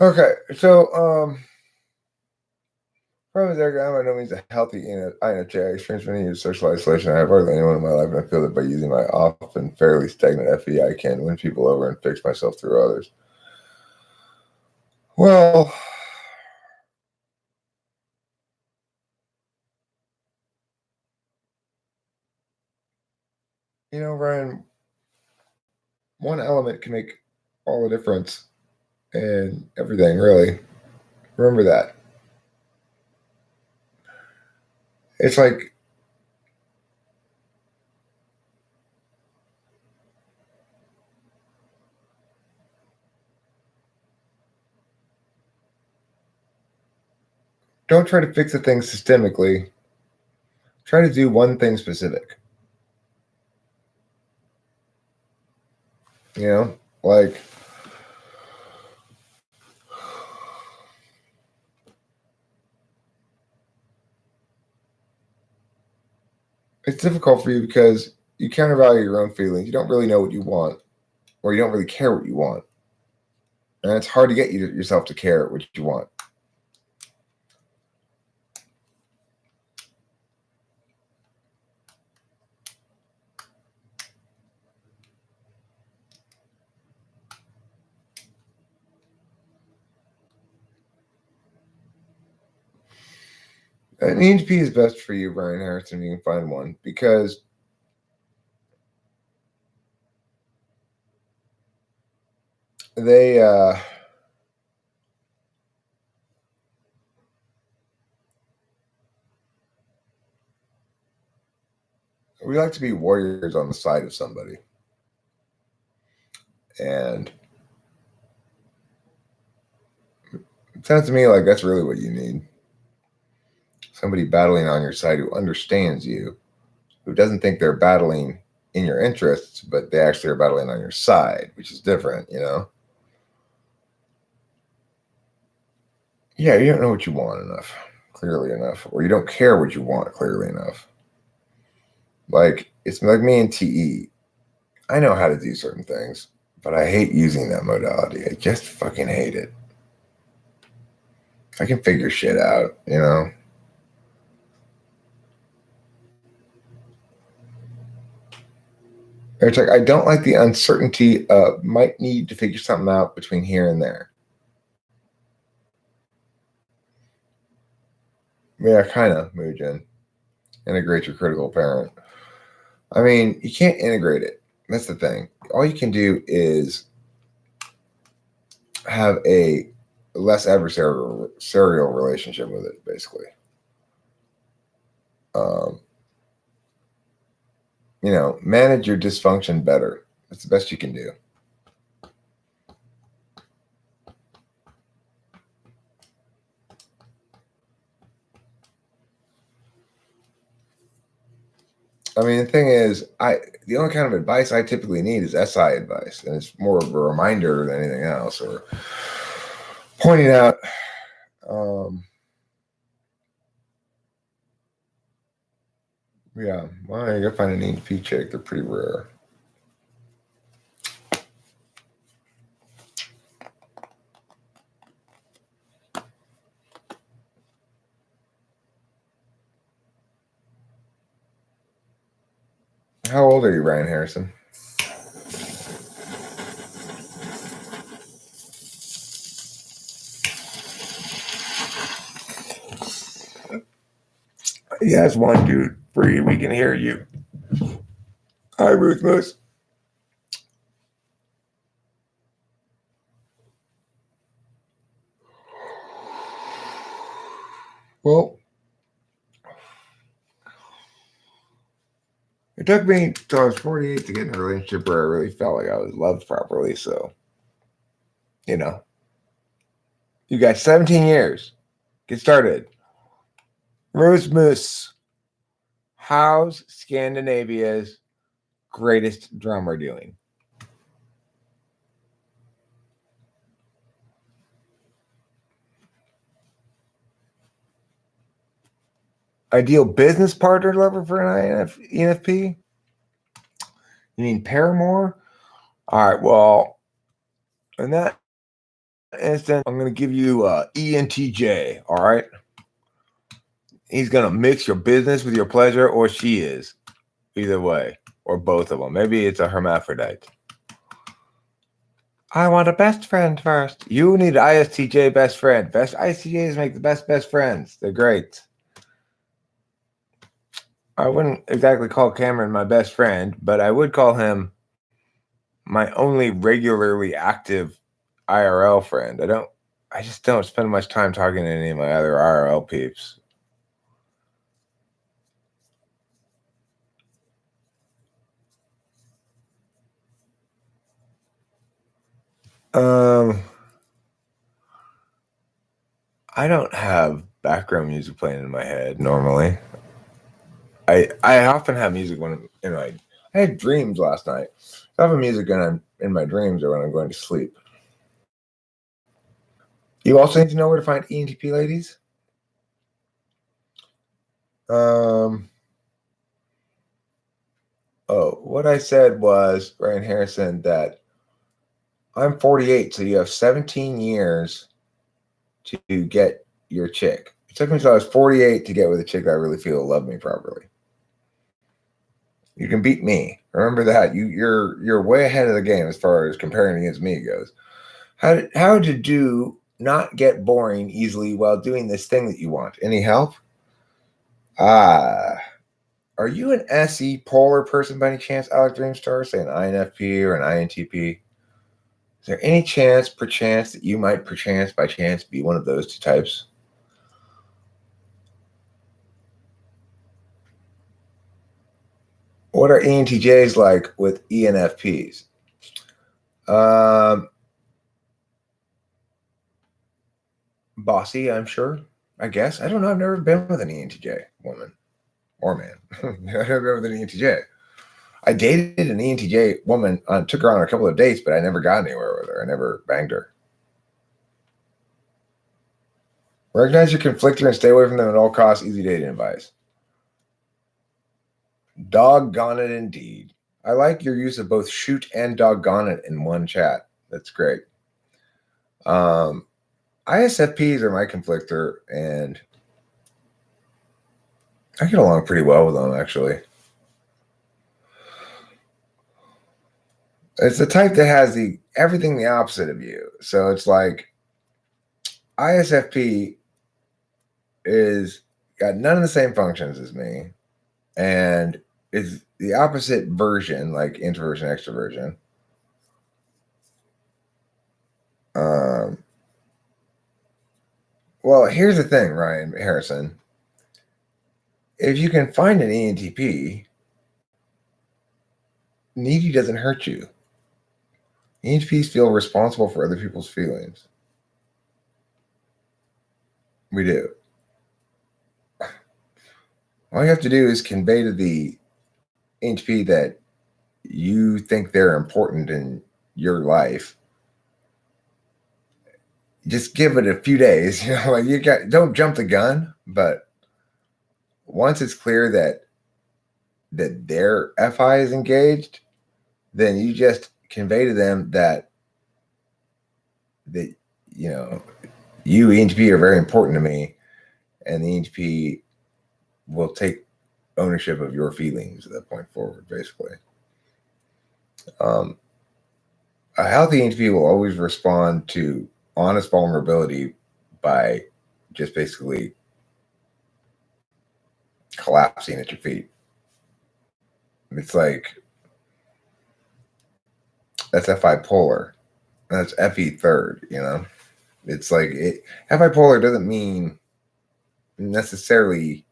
Okay, so Problem is, Eric, I'm by no means a healthy INFJ. I experienced many years of social isolation. I have hardly anyone in my life, and I feel that by using my often fairly stagnant FE, I can win people over and fix myself through others. Well, Ryan, one element can make all the difference in everything, really. Remember that. It's like don't try to fix the thing systemically. Try to do one thing specific. Like it's difficult for you because you countervalue your own feelings. You don't really know what you want, or you don't really care what you want. And it's hard to get yourself to care what you want. An ENTP is best for you, Brian Harrison, if you can find one, because they we like to be warriors on the side of somebody. And it sounds to me like that's really what you need. Somebody battling on your side who understands you, who doesn't think they're battling in your interests, but they actually are battling on your side, which is different, Yeah, you don't know what you want enough, clearly enough, or you don't care what you want clearly enough. Like, it's like me and TE. I know how to do certain things, but I hate using that modality. I just fucking hate it. I can figure shit out, It's like I don't like the uncertainty of might need to figure something out between here and there. Yeah, kind of, Mugen. Integrate your critical parent. I mean, you can't integrate it. That's the thing. All you can do is have a less adversarial relationship with it, basically. Manage your dysfunction better. That's the best you can do. I mean, the thing is, the only kind of advice I typically need is SI advice, and it's more of a reminder than anything else, or pointing out. Yeah, well, you gotta find an ENTP chick. They're pretty rare. How old are you, Ryan Harrison? Yes, one dude. Free, we can hear you. Hi, Ruth Moose. Well, it took me till I was 48 to get in a relationship where I really felt like I was loved properly. So, you got 17 years. Get started. Rose Moose. How's Scandinavia's greatest drummer doing? Ideal business partner lover for an ENFP? You mean Paramore? All right, well, in that instance, I'm going to give you ENTJ, all right? He's gonna mix your business with your pleasure, or she is. Either way, or both of them. Maybe it's a hermaphrodite. I want a best friend first. You need ISTJ best friend. Best ISTJs make the best friends. They're great. I wouldn't exactly call Cameron my best friend, but I would call him my only regularly active IRL friend. I just don't spend much time talking to any of my other IRL peeps. I don't have background music playing in my head normally. I often have music when I'm in my. I had dreams last night. I have music when I'm in my dreams or when I'm going to sleep. You also need to know where to find ENTP ladies. What I said was, Ryan Harrison, that I'm 48, so you have 17 years to get your chick. It took me until I was 48 to get with a chick that I really feel will love me properly. You can beat me. Remember that. You're way ahead of the game as far as comparing against me goes. How to do not get boring easily while doing this thing that you want? Any help? Are you an SE polar person by any chance, Alec Dreamstar? Say an INFP or an INTP? Is there any chance, perchance, that you might, perchance, by chance, be one of those two types? What are ENTJs like with ENFPs? Bossy, I'm sure. I guess. I don't know. I've never been with an ENTJ woman or man. I've never been with an ENTJ. I dated an ENTJ woman, took her on a couple of dates, but I never got anywhere with her. I never banged her. Recognize your conflictor and stay away from them at all costs. Easy dating advice. Doggone it, indeed. I like your use of both shoot and doggone it in one chat. That's great. ISFPs are my conflictor, and I get along pretty well with them, actually. It's the type that has everything the opposite of you. So it's like ISFP is got none of the same functions as me, and is the opposite version, like introversion, extroversion. Well, here's the thing, Ryan Harrison. If you can find an ENTP, needy doesn't hurt you. ENTPs feel responsible for other people's feelings. We do. All you have to do is convey to the ENTP that you think they're important in your life. Just give it a few days. Don't jump the gun, but once it's clear that their FI is engaged, then you just convey to them that you ENTP are very important to me, and the ENTP will take ownership of your feelings at that point forward, basically. A healthy ENTP will always respond to honest vulnerability by just basically collapsing at your feet. It's like that's FI polar. That's FE third, It's like FI polar doesn't mean necessarily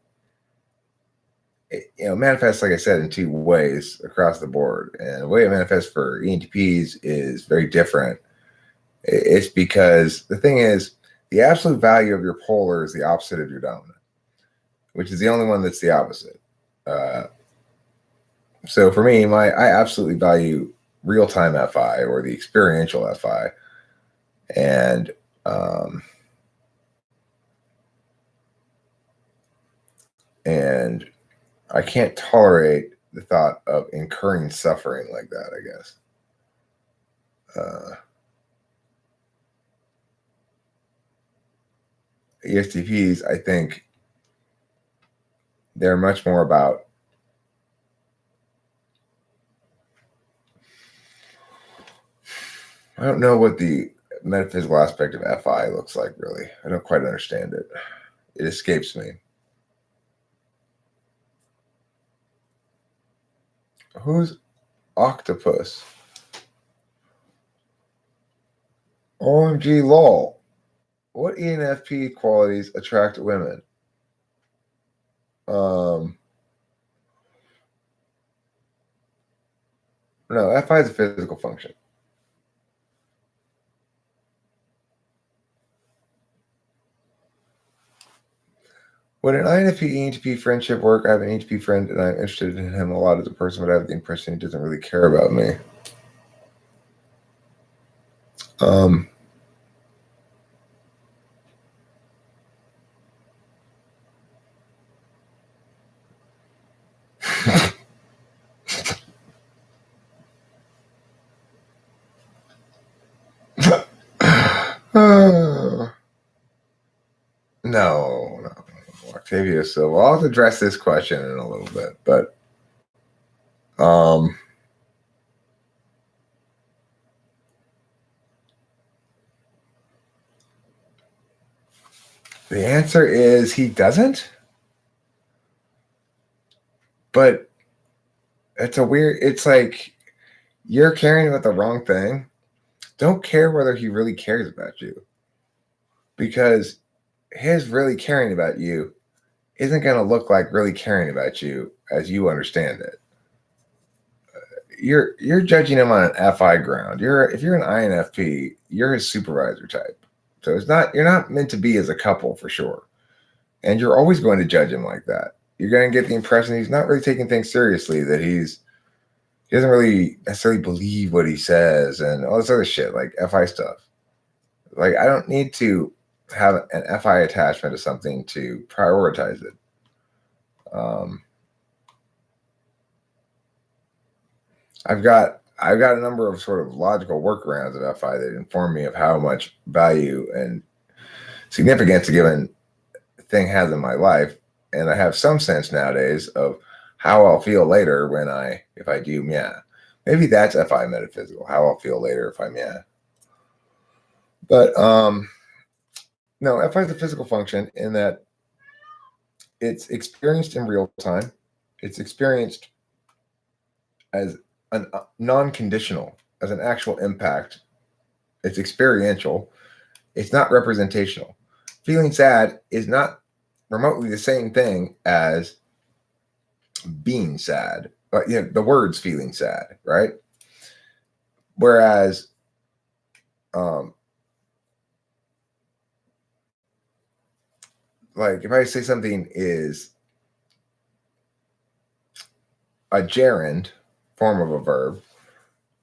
manifests, like I said, in two ways across the board. And the way it manifests for ENTPs is very different. It's because the thing is, the absolute value of your polar is the opposite of your dominant, which is the only one that's the opposite. So for me, I absolutely value real-time FI or the experiential FI. And I can't tolerate the thought of incurring suffering like that, I guess. ESTPs, I think, They're much more about I don't know what the metaphysical aspect of FI looks like, really. I don't quite understand it. It escapes me. Who's Octopus? OMG lol. What ENFP qualities attract women? No, FI is a physical function. When an INFP ENTP friendship work, I have an ENTP friend and I'm interested in him a lot as a person, but I have the impression he doesn't really care about me. No. Octavia Silva. I'll have to address this question in a little bit, but the answer is he doesn't. But it's like you're caring about the wrong thing. Don't care whether he really cares about you. Because his really caring about you isn't going to look like really caring about you as you understand it. You're judging him on an FI ground. If you're an INFP, you're his supervisor type. So you're not meant to be as a couple for sure. And you're always going to judge him like that. You're going to get the impression he's not really taking things seriously, that he doesn't really necessarily believe what he says and all this other shit, like FI stuff. Like, I don't need to have an FI attachment to something to prioritize it. I've got a number of sort of logical workarounds of FI that inform me of how much value and significance a given thing has in my life. And I have some sense nowadays of how I'll feel later if I do yeah. Maybe that's FI metaphysical, how I'll feel later if I'm yeah. But no, FI is a physical function in that it's experienced in real time. It's experienced as a non-conditional, as an actual impact. It's experiential. It's not representational. Feeling sad is not remotely the same thing as being sad, but the words feeling sad, right? Whereas like if I say something is a gerund form of a verb,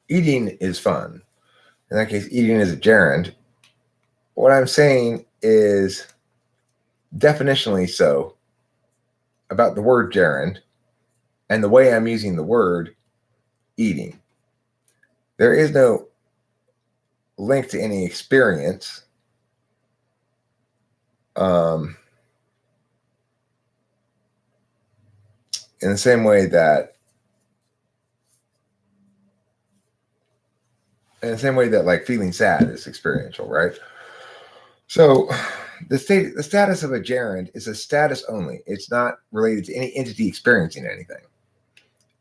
eating is fun. In that case, eating is a gerund. What I'm saying is definitionally so about the word gerund and the way I'm using the word eating. There is no link to any experience. In the same way that like feeling sad is experiential, right? So the status of a gerund is a status only. It's not related to any entity experiencing anything.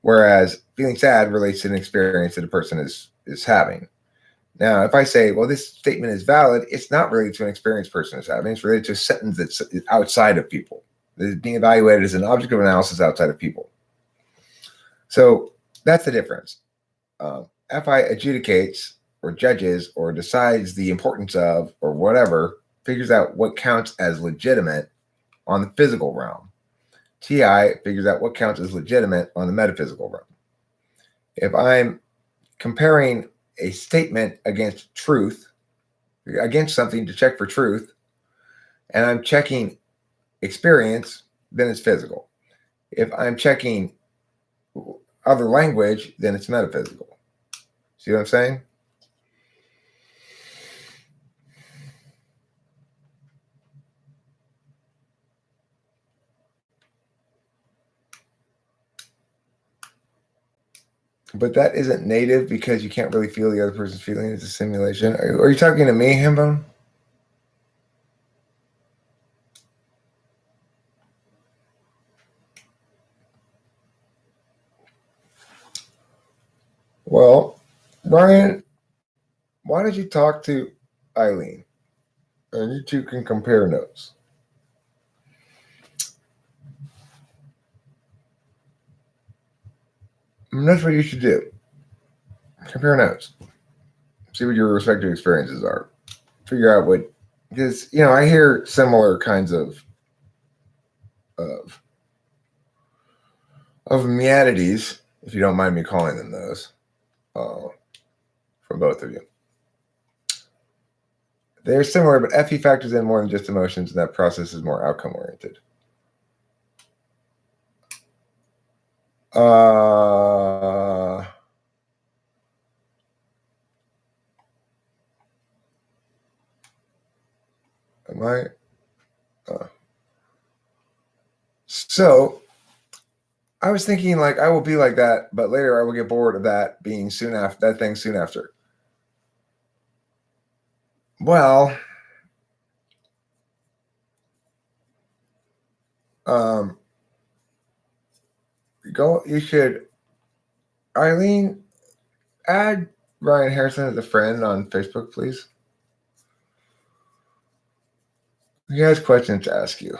Whereas feeling sad relates to an experience that a person is having. Now, if I say, well, this statement is valid, it's not related to an experience person is having. It's related to a sentence that's outside of people. It's being evaluated as an object of analysis outside of people. So that's the difference. FI adjudicates or judges or decides the importance of or whatever, figures out what counts as legitimate on the physical realm. TI figures out what counts as legitimate on the metaphysical realm. If I'm comparing a statement against truth, against something to check for truth, and I'm checking experience, then it's physical. If I'm checking other language, then it's metaphysical. See what I'm saying? But that isn't native because you can't really feel the other person's feeling. It's a simulation. Are you talking to me, Hambone? Well, Brian, why don't you talk to Eileen? And you two can compare notes. And that's what you should do. Compare notes. See what your respective experiences are. Figure out what, because I hear similar kinds of of meanities, if you don't mind me calling them those, from both of you. They're similar, but FE factors in more than just emotions, and that process is more outcome oriented. Am I? So I was thinking like I will be like that, but later I will get bored of that being soon after that thing soon after. Well, you should, Eileen, add Ryan Harrison as a friend on Facebook, please. He has questions to ask you.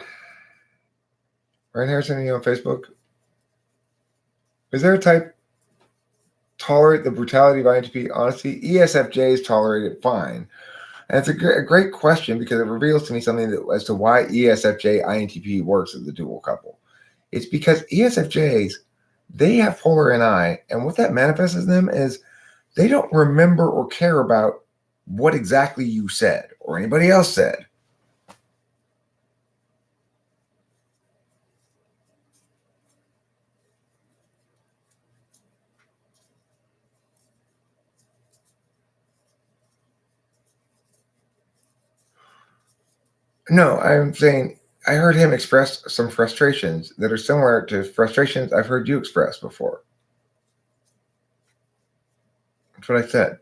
Ryan Harrison, are you on Facebook? Is there a type tolerate the brutality of INTP honesty? ESFJs tolerate it fine. And it's a great question because it reveals to me something as to why ESFJ INTP works as a dual couple. It's because ESFJs, they have polar NI, and what that manifests in them is they don't remember or care about what exactly you said or anybody else said. No, I'm saying I heard him express some frustrations that are similar to frustrations I've heard you express before. That's what I said.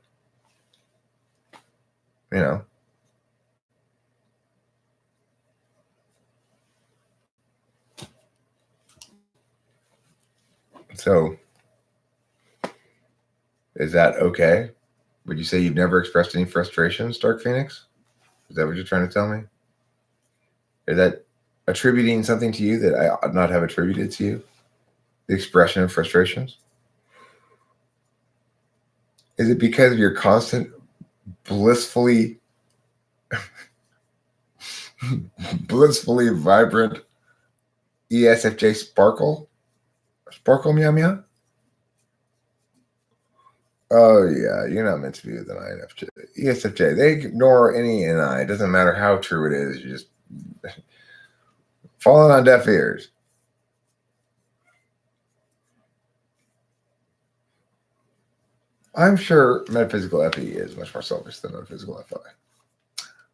So is that okay? Would you say you've never expressed any frustrations, Dark Phoenix? Is that what you're trying to tell me? Is that attributing something to you that I ought not have attributed to you? The expression of frustrations? Is it because of your constant blissfully vibrant ESFJ sparkle meow meow? Oh yeah, you're not meant to be with an INFJ. ESFJ, they ignore any NI. It doesn't matter how true it is. You just falling on deaf ears. I'm sure metaphysical FE is much more selfish than metaphysical FI.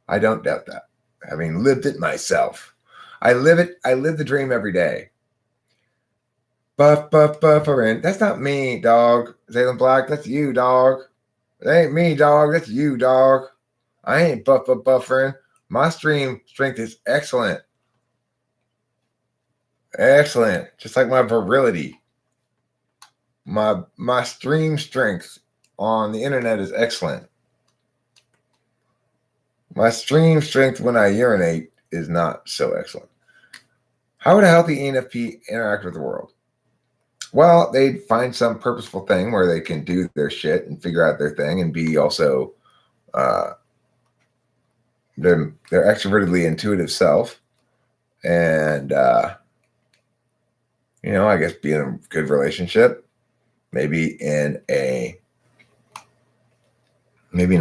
I don't doubt that. Having lived it myself. I live the dream every day. Buffering. That's not me, dog. Zaylen Black, that's you, dog. It ain't me, dog. That's you, dog. I ain't buffering. My stream strength is excellent. Excellent. Just like my virility. My stream strength on the internet is excellent. My stream strength when I urinate is not so excellent. How would a healthy ENFP interact with the world? Well, they'd find some purposeful thing where they can do their shit and figure out their thing and be also their extrovertedly intuitive self. And, I guess be in a good relationship, maybe in a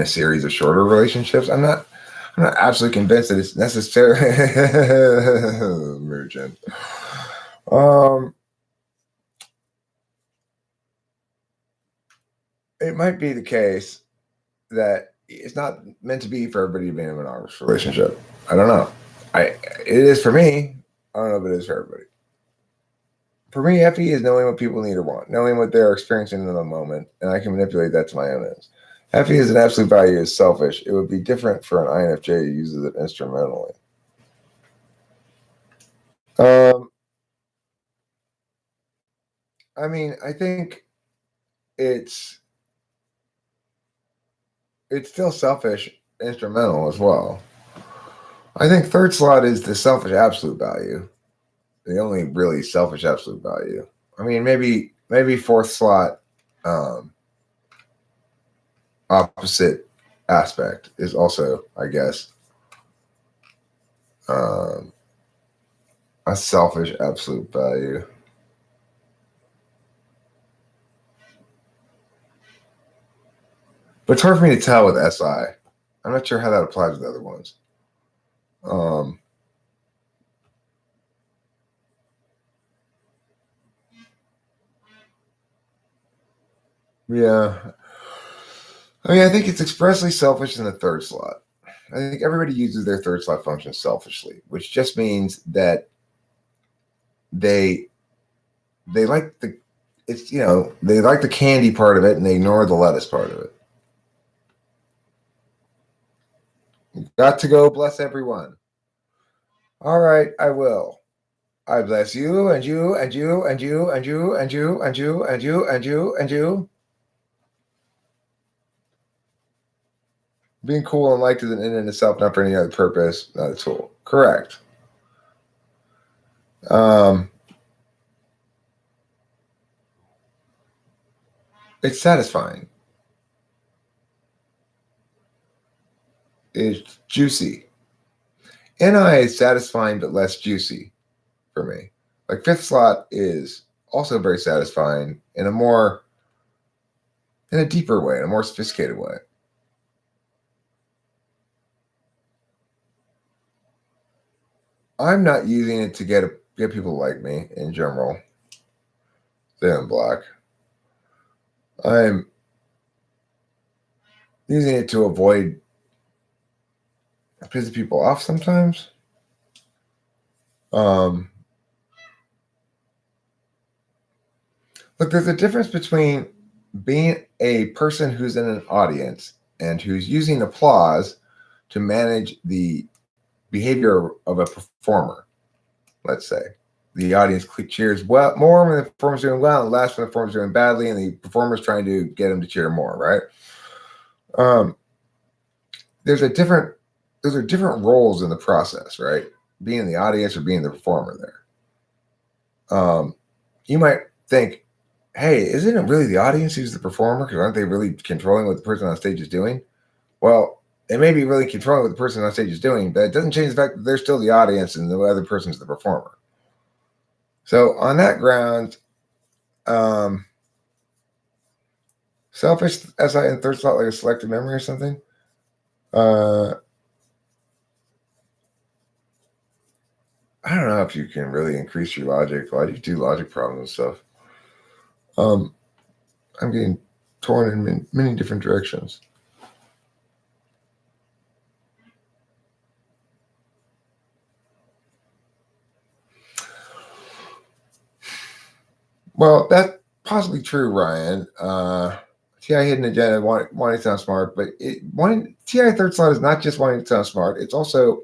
series of shorter relationships. I'm not absolutely convinced that it's necessary. Merchant. It might be the case that it's not meant to be for everybody to be in a monogamous relationship. I don't know. It is for me. I don't know if it is for everybody. For me, FE is knowing what people need or want, knowing what they're experiencing in the moment, and I can manipulate that to my own ends. FE as an absolute value is selfish. It would be different for an INFJ who uses it instrumentally. I mean, I think it's still selfish instrumental as well. I think third slot is the selfish absolute value, the only really selfish absolute value. I mean, maybe fourth slot, opposite aspect is also, I guess, a selfish absolute value. But it's hard for me to tell with SI. I'm not sure how that applies with other ones. Yeah. I mean, I think it's expressly selfish in the third slot. I think everybody uses their third slot function selfishly, which just means that they like the they like the candy part of it and they ignore the lettuce part of it. Got to go. Bless everyone. All right, I will. I bless you and you and you and you and you and you and you and you and you and you. Being cool and liked is an end in itself, not for any other purpose, not a tool. Correct. It's satisfying. It's juicy. NI is satisfying but less juicy for me. Like fifth slot is also very satisfying in a deeper way, in a more sophisticated way. I'm not using it to get people to like me in general. They're in black. I'm using it to avoid pissing people off sometimes. Look, there's a difference between being a person who's in an audience and who's using applause to manage the behavior of a performer. Let's say the audience cheers more when the performer's doing well, and less when the performer's doing badly, and the performer's trying to get them to cheer more, right? Those are different roles in the process, right? Being in the audience or being the performer there. You might think, hey, isn't it really the audience who's the performer? Because aren't they really controlling what the person on stage is doing? Well, they may be really controlling what the person on stage is doing, but it doesn't change the fact that they're still the audience and the other person's the performer. So on that ground, selfish SI in third slot, like a selective memory or something. I don't know if you can really increase your logic. Why do you do logic problems and stuff? I'm getting torn in many different directions. Well, that's possibly true, Ryan. TI hidden agenda, wanting to sound smart, but TI third slot is not just wanting to sound smart. It's also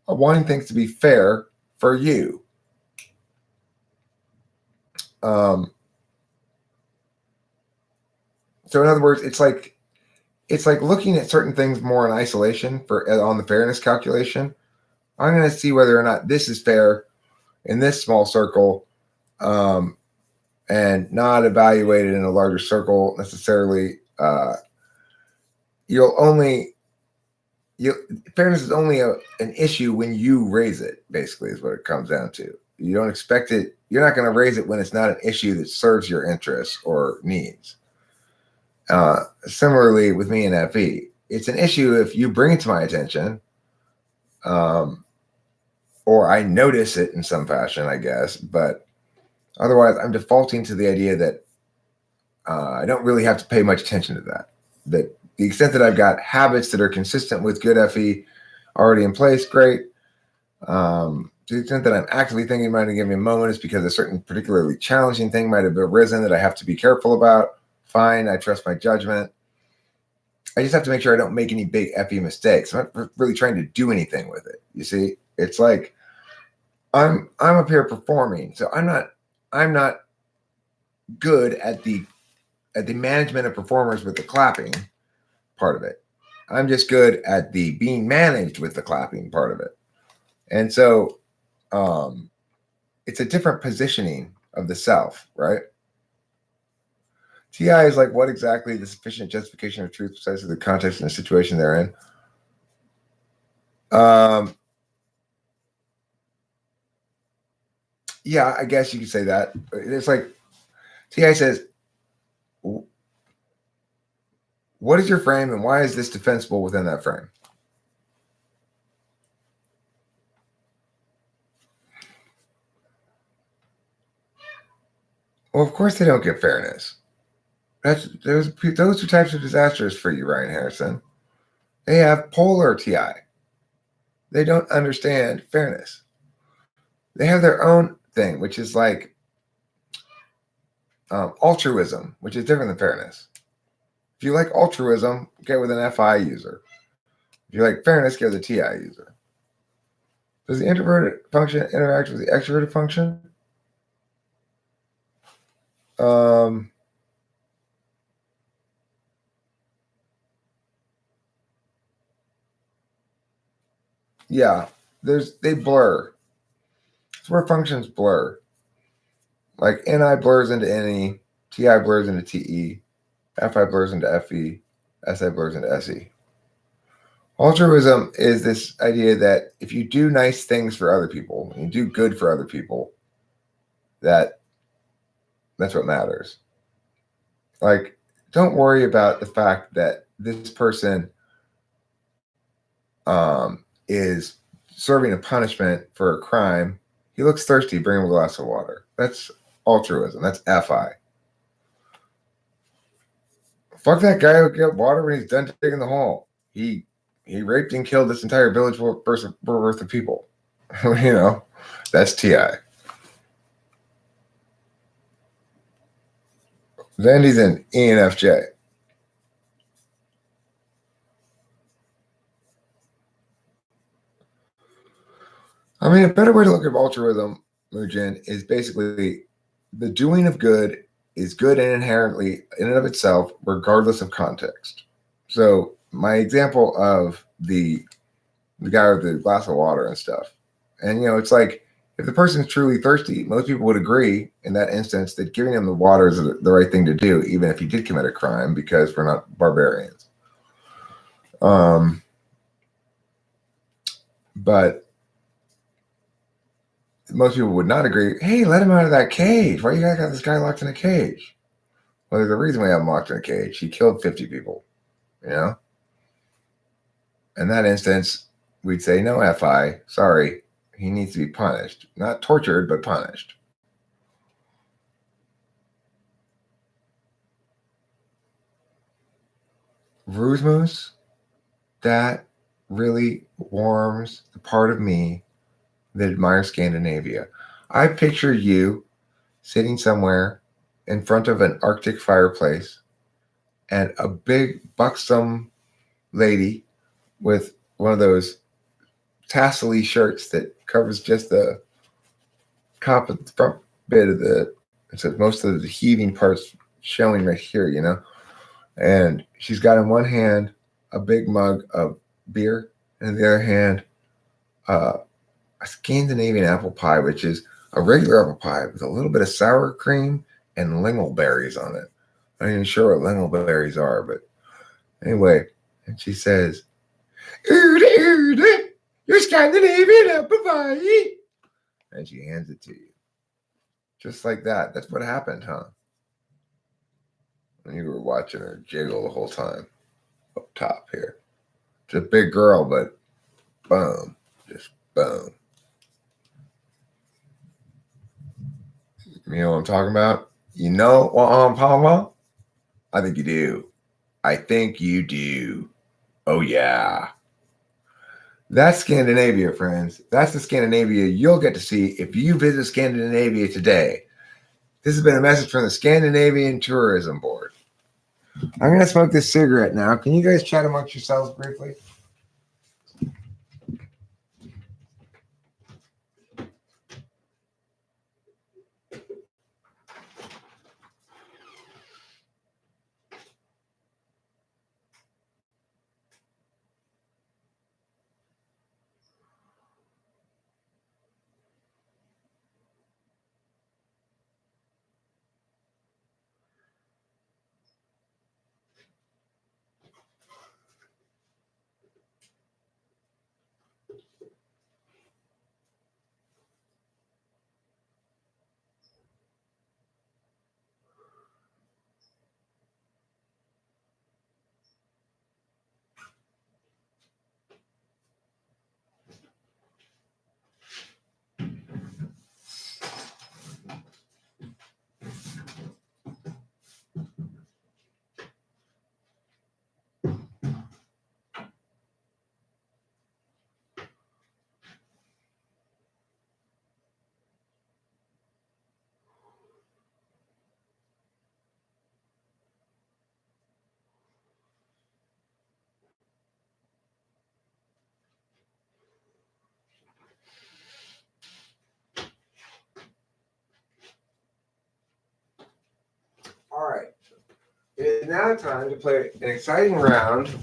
wanting things to be fair for you. So in other words, it's like looking at certain things more in isolation on the fairness calculation. I'm going to see whether or not this is fair in this small circle, and not evaluate it in a larger circle necessarily. Fairness is only an issue when you raise it, basically, is what it comes down to. You don't expect it. You're not going to raise it when it's not an issue that serves your interests or needs. Similarly with me and FE, it's an issue if you bring it to my attention, or I notice it in some fashion, I guess, but otherwise I'm defaulting to the idea that I don't really have to pay much attention to that. That the extent that I've got habits that are consistent with good FE already in place, great. To the extent that I'm actively thinking about it, give me a moment, it's because a certain particularly challenging thing might have arisen that I have to be careful about. Fine, I trust my judgment. I just have to make sure I don't make any big effing mistakes. I'm not really trying to do anything with it. You see, it's like I'm up here performing, so I'm not good at the management of performers with the clapping part of it. I'm just good at the being managed with the clapping part of it. And so it's a different positioning of the self, right? TI is like, what exactly the sufficient justification of truth precisely the context and the situation they're in? Yeah, I guess you could say that. It's like TI says, what is your frame and why is this defensible within that frame? Well, of course they don't get fairness. Those are types of disasters for you, Ryan Harrison. They have polar TI. They don't understand fairness. They have their own thing, which is like altruism, which is different than fairness. If you like altruism, get with an FI user. If you like fairness, get with a TI user. Does the introverted function interact with the extroverted function? Yeah, they blur. It's where functions blur. Like NI blurs into NE, TI blurs into TE, FI blurs into FE, SI blurs into SE. Altruism is this idea that if you do nice things for other people, and you do good for other people, that's what matters. Like, don't worry about the fact that this person is serving a punishment for a crime. He looks thirsty, bring him a glass of water. That's altruism. That's FI. Fuck that guy who'll get water when he's done digging the hole. He raped and killed this entire village worth of people. You know, that's TI. Then he's an ENFJ. I mean, a better way to look at altruism, Mujin, is basically the doing of good is good and inherently in and of itself, regardless of context. So my example of the guy with the glass of water and stuff, and it's like if the person's truly thirsty, most people would agree in that instance that giving him the water is the right thing to do, even if he did commit a crime, because we're not barbarians. But most people would not agree. Hey, let him out of that cage. Why you gotta have this guy locked in a cage? Well, there's a reason we have him locked in a cage. He killed 50 people. In that instance, we'd say, no, FI, sorry, he needs to be punished. Not tortured, but punished. Rusmus, that really warms the part of me that admires Scandinavia. I picture you sitting somewhere in front of an Arctic fireplace and a big buxom lady with one of those tassel-y shirts that covers just the top of the front bit of so most of the heaving parts showing right here, and she's got in one hand a big mug of beer and in the other hand a Scandinavian apple pie, which is a regular apple pie with a little bit of sour cream and lingonberries on it. I'm not even sure what lingonberries are, but anyway, and she says, your Scandinavian apple pie. And she hands it to you. Just like that. That's what happened, huh? And you were watching her jiggle the whole time up top here. It's a big girl, but boom. Just boom. You know what I'm talking about? You know what I'm talking about? I think you do. I think you do. Oh, yeah. That's Scandinavia, friends. That's the Scandinavia you'll get to see if you visit Scandinavia today. This has been a message from the Scandinavian Tourism Board. I'm going to smoke this cigarette now. Can you guys chat amongst yourselves briefly? All right. It is now time to play an exciting round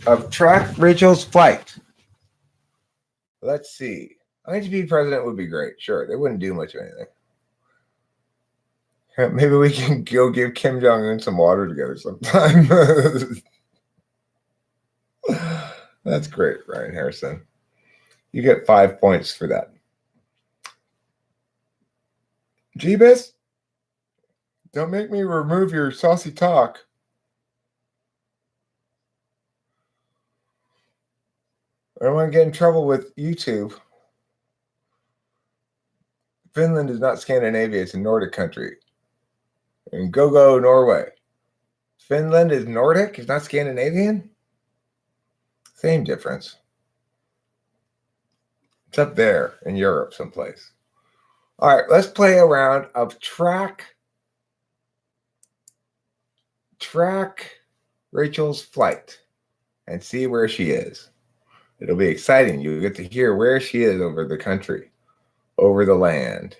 of Track Rachel's Flight. Let's see. IGP president would be great. Sure, they wouldn't do much of anything. Maybe we can go give Kim Jong Un some water together sometime. That's great, Ryan Harrison. You get 5 points for that. Jeebus, don't make me remove your saucy talk. I don't want to get in trouble with YouTube. Finland is not Scandinavia, it's a Nordic country. And go Norway. Finland is Nordic, it's not Scandinavian? Same difference. It's up there in Europe someplace. All right, let's play a round of track Rachel's Flight and see where she is. It'll be exciting. You'll get to hear where she is over the country, over the land.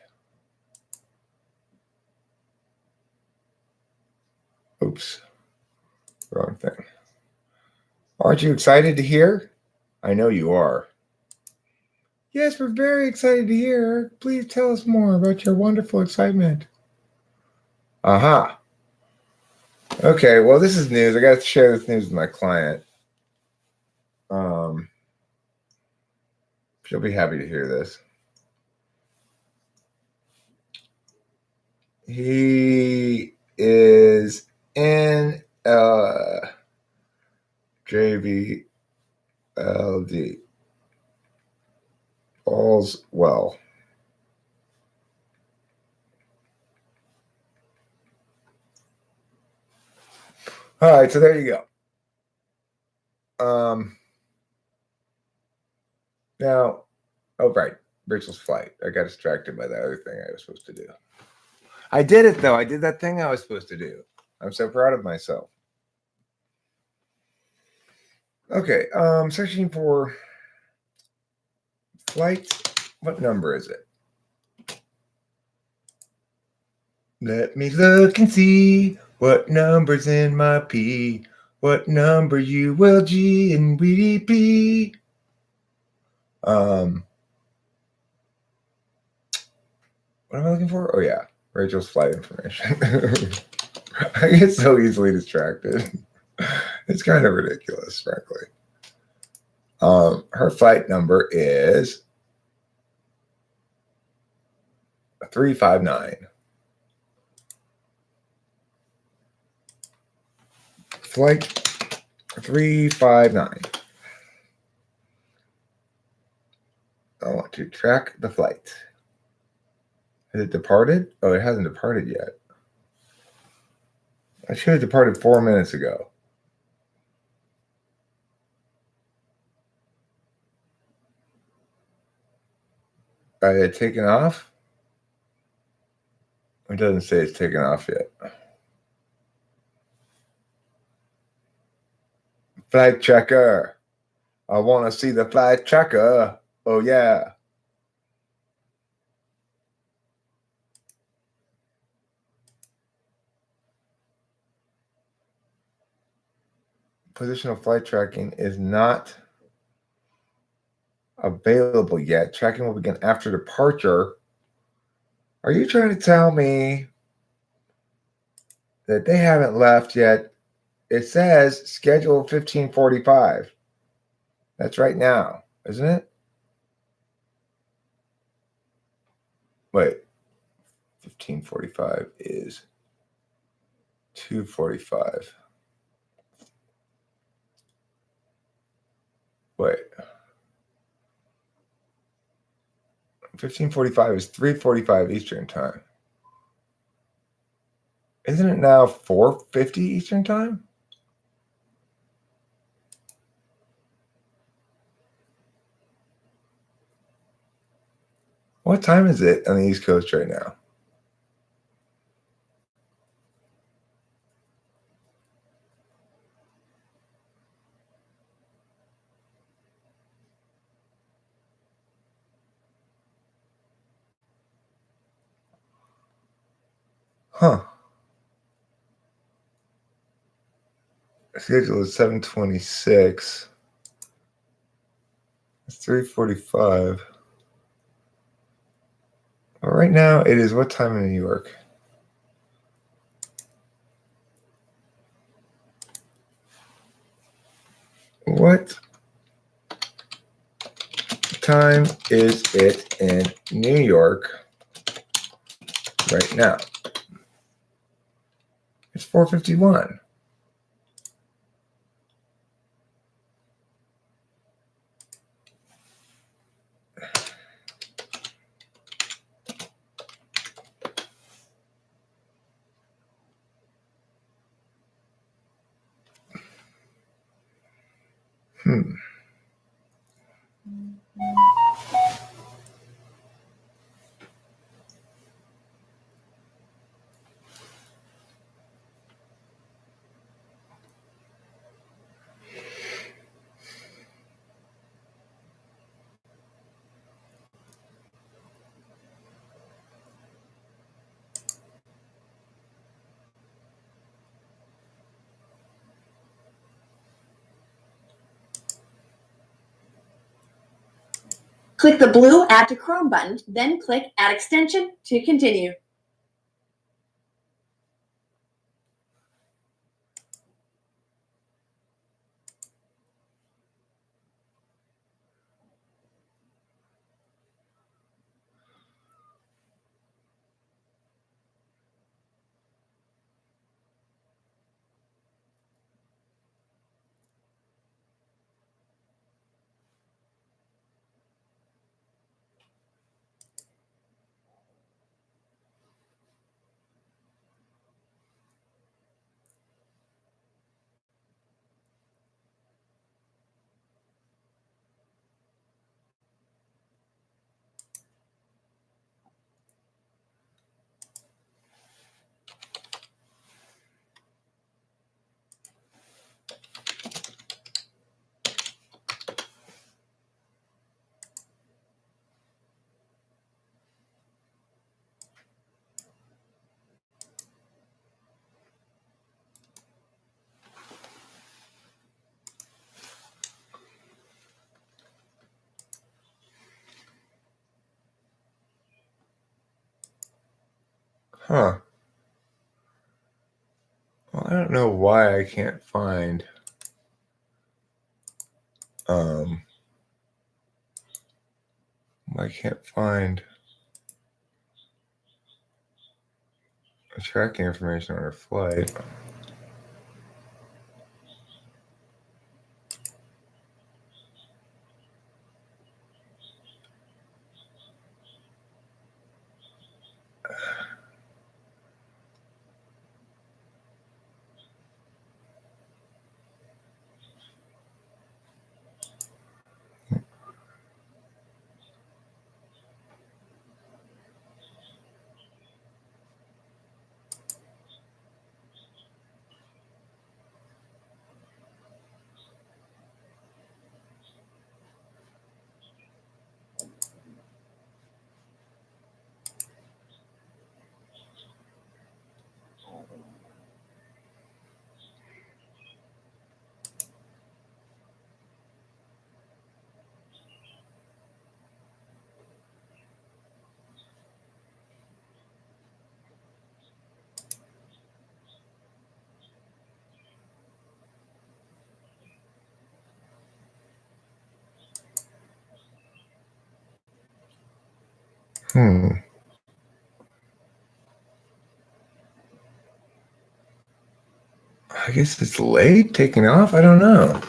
Oops, wrong thing. Aren't you excited to hear? I know you are. Yes, we're very excited to hear. Please tell us more about your wonderful excitement. Aha. Okay, well, this is news. I got to share this news with my client. She'll be happy to hear this. He is in JVLD. All's well. All right, so there you go. Now, oh, right, Rachel's Flight. I got distracted by that other thing I was supposed to do. I did it, though. I did that thing I was supposed to do. I'm so proud of myself. Okay, searching for flight. What number is it? Let me look and see what number's in my P. What number ULG and WDP? What am I looking for? Oh yeah, Rachel's flight information. I get so easily distracted. It's kind of ridiculous, frankly. Her flight number is 359. Flight 359. I want to track the flight. Has it departed? Oh, it hasn't departed yet. I should have departed 4 minutes ago. it taken off? It doesn't say it's taken off yet. Flight checker. I want to see the flight checker. Oh, yeah. Positional flight tracking is not available yet. Tracking will begin after departure. Are you trying to tell me that they haven't left yet? It says schedule 15:45. That's right now, isn't it? Wait, 15:45 is 2:45. Wait, 15:45 is 3:45 Eastern time. Isn't it now 4:50 Eastern time? What time is it on the East Coast right now? Huh. Schedule is 7:26. It's 3:45. But right now it is what time in New York? What time is it in New York right now? It's 4:51. Click the blue Add to Chrome button, then click Add Extension to continue. Huh. Well, I don't know why I can't find tracking information on our flight. I guess it's late taking off. I don't know.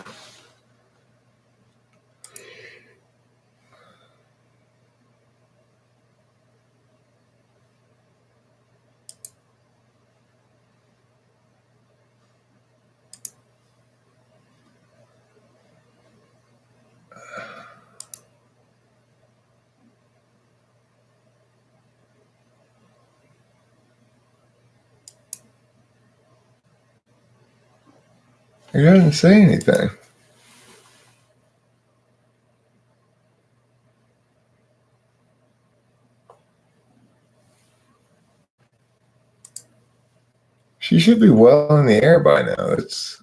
It doesn't say anything. She should be well in the air by now. It's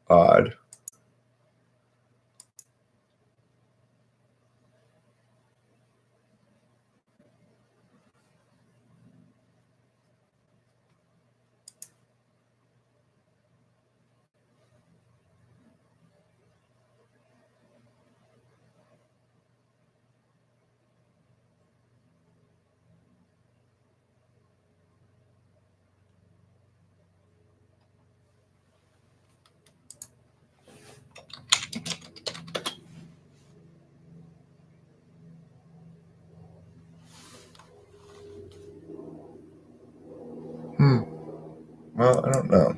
odd. Well, I don't know.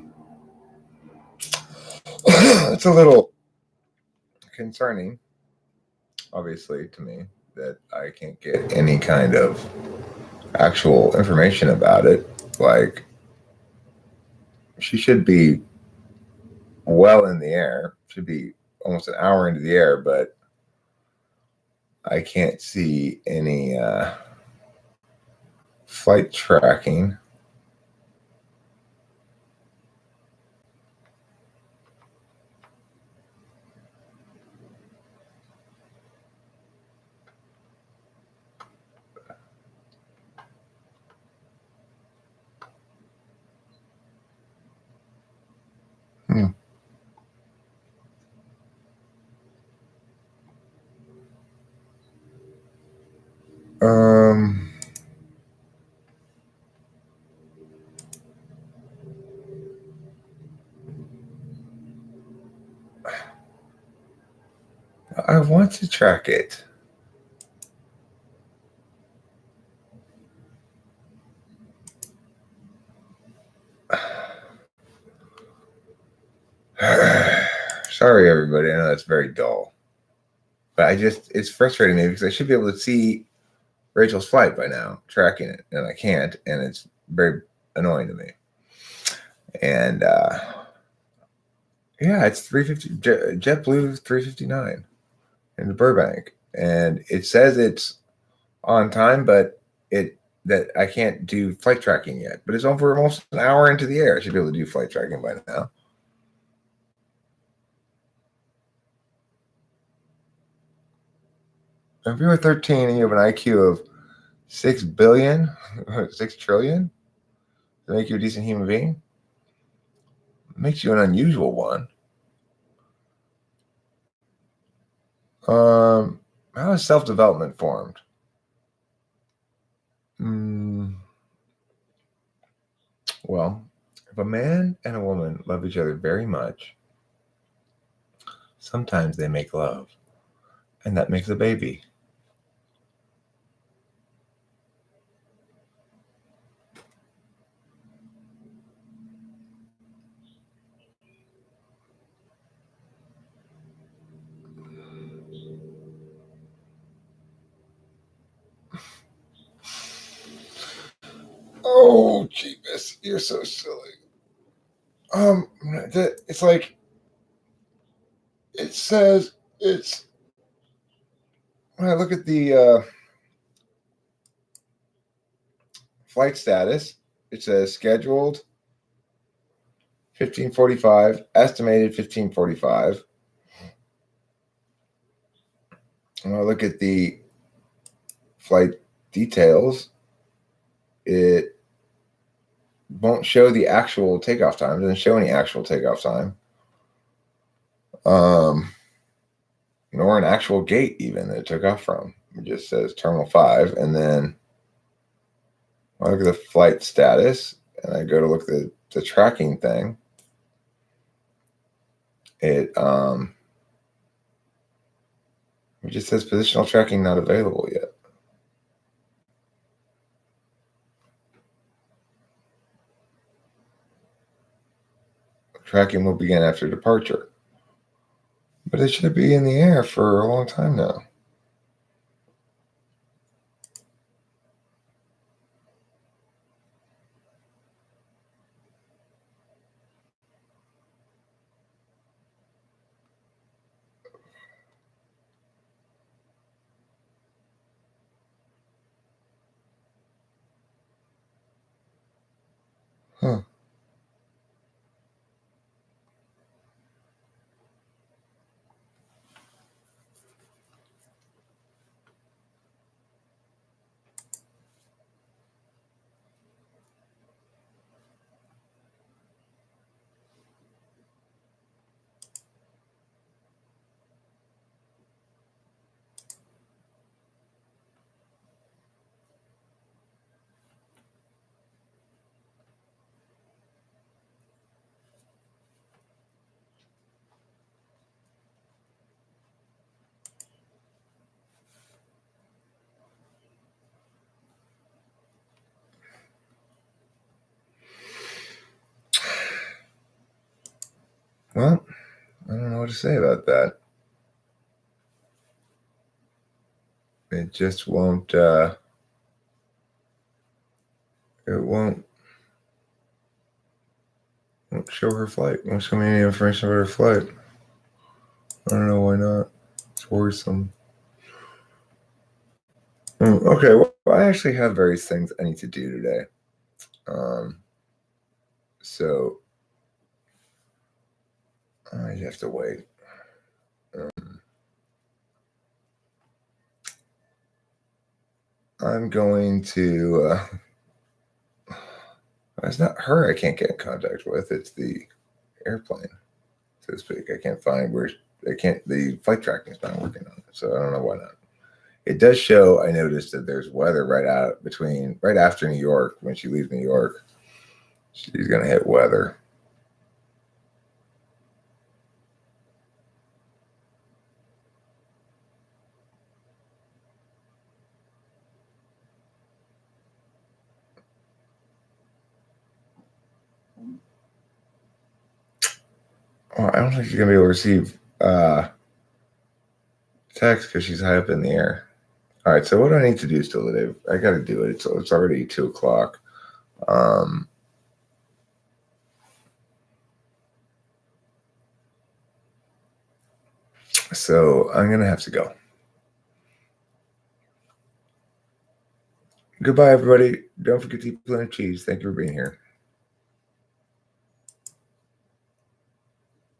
It's a little concerning, obviously, to me that I can't get any kind of actual information about it. Like, she should be well in the air, should be almost an hour into the air, but I can't see any flight tracking. Um, I want to track it. Sorry, everybody. I know that's very dull. But it's frustrating me because I should be able to see Rachel's flight by now, tracking it, and I can't, and it's very annoying to me. And yeah, it's 350 JetBlue 359 in Burbank, and it says it's on time, but that I can't do flight tracking yet. But it's over almost an hour into the air. I should be able to do flight tracking by now. If you're 13 and you have an IQ of 6 billion, 6 trillion, to make you a decent human being, it makes you an unusual one. How is self-development formed? Well, if a man and a woman love each other very much, sometimes they make love, and that makes a baby. Oh, Jeebus, you're so silly. It's like it says it's when I look at the flight status, it says scheduled 15:45, estimated 15:45. When I look at the flight details, it won't show the actual takeoff time. It doesn't show any actual takeoff time. Nor an actual gate even that it took off from. It just says Terminal 5. And then I look at the flight status and I go to look at the tracking thing. It just says positional tracking not available yet. Tracking will begin after departure. But it should be in the air for a long time now. Huh. Well, I don't know what to say about that. It just won't, it won't show her flight. Won't show me any information about her flight. I don't know why not. It's worrisome. Okay, well, I actually have various things I need to do today. So I have to wait. I'm going to. It's not her I can't get in contact with. It's the airplane, so to speak. I can't find where. The flight tracking is not working on it, so I don't know why not. It does show. I noticed that there's weather right after New York. When she leaves New York, she's gonna hit weather. Oh, I don't think she's gonna be able to receive text because she's high up in the air. All right, so what do I need to do still today? I got to do it. It's already 2:00. So I'm gonna have to go. Goodbye, everybody. Don't forget to eat plenty of cheese. Thank you for being here.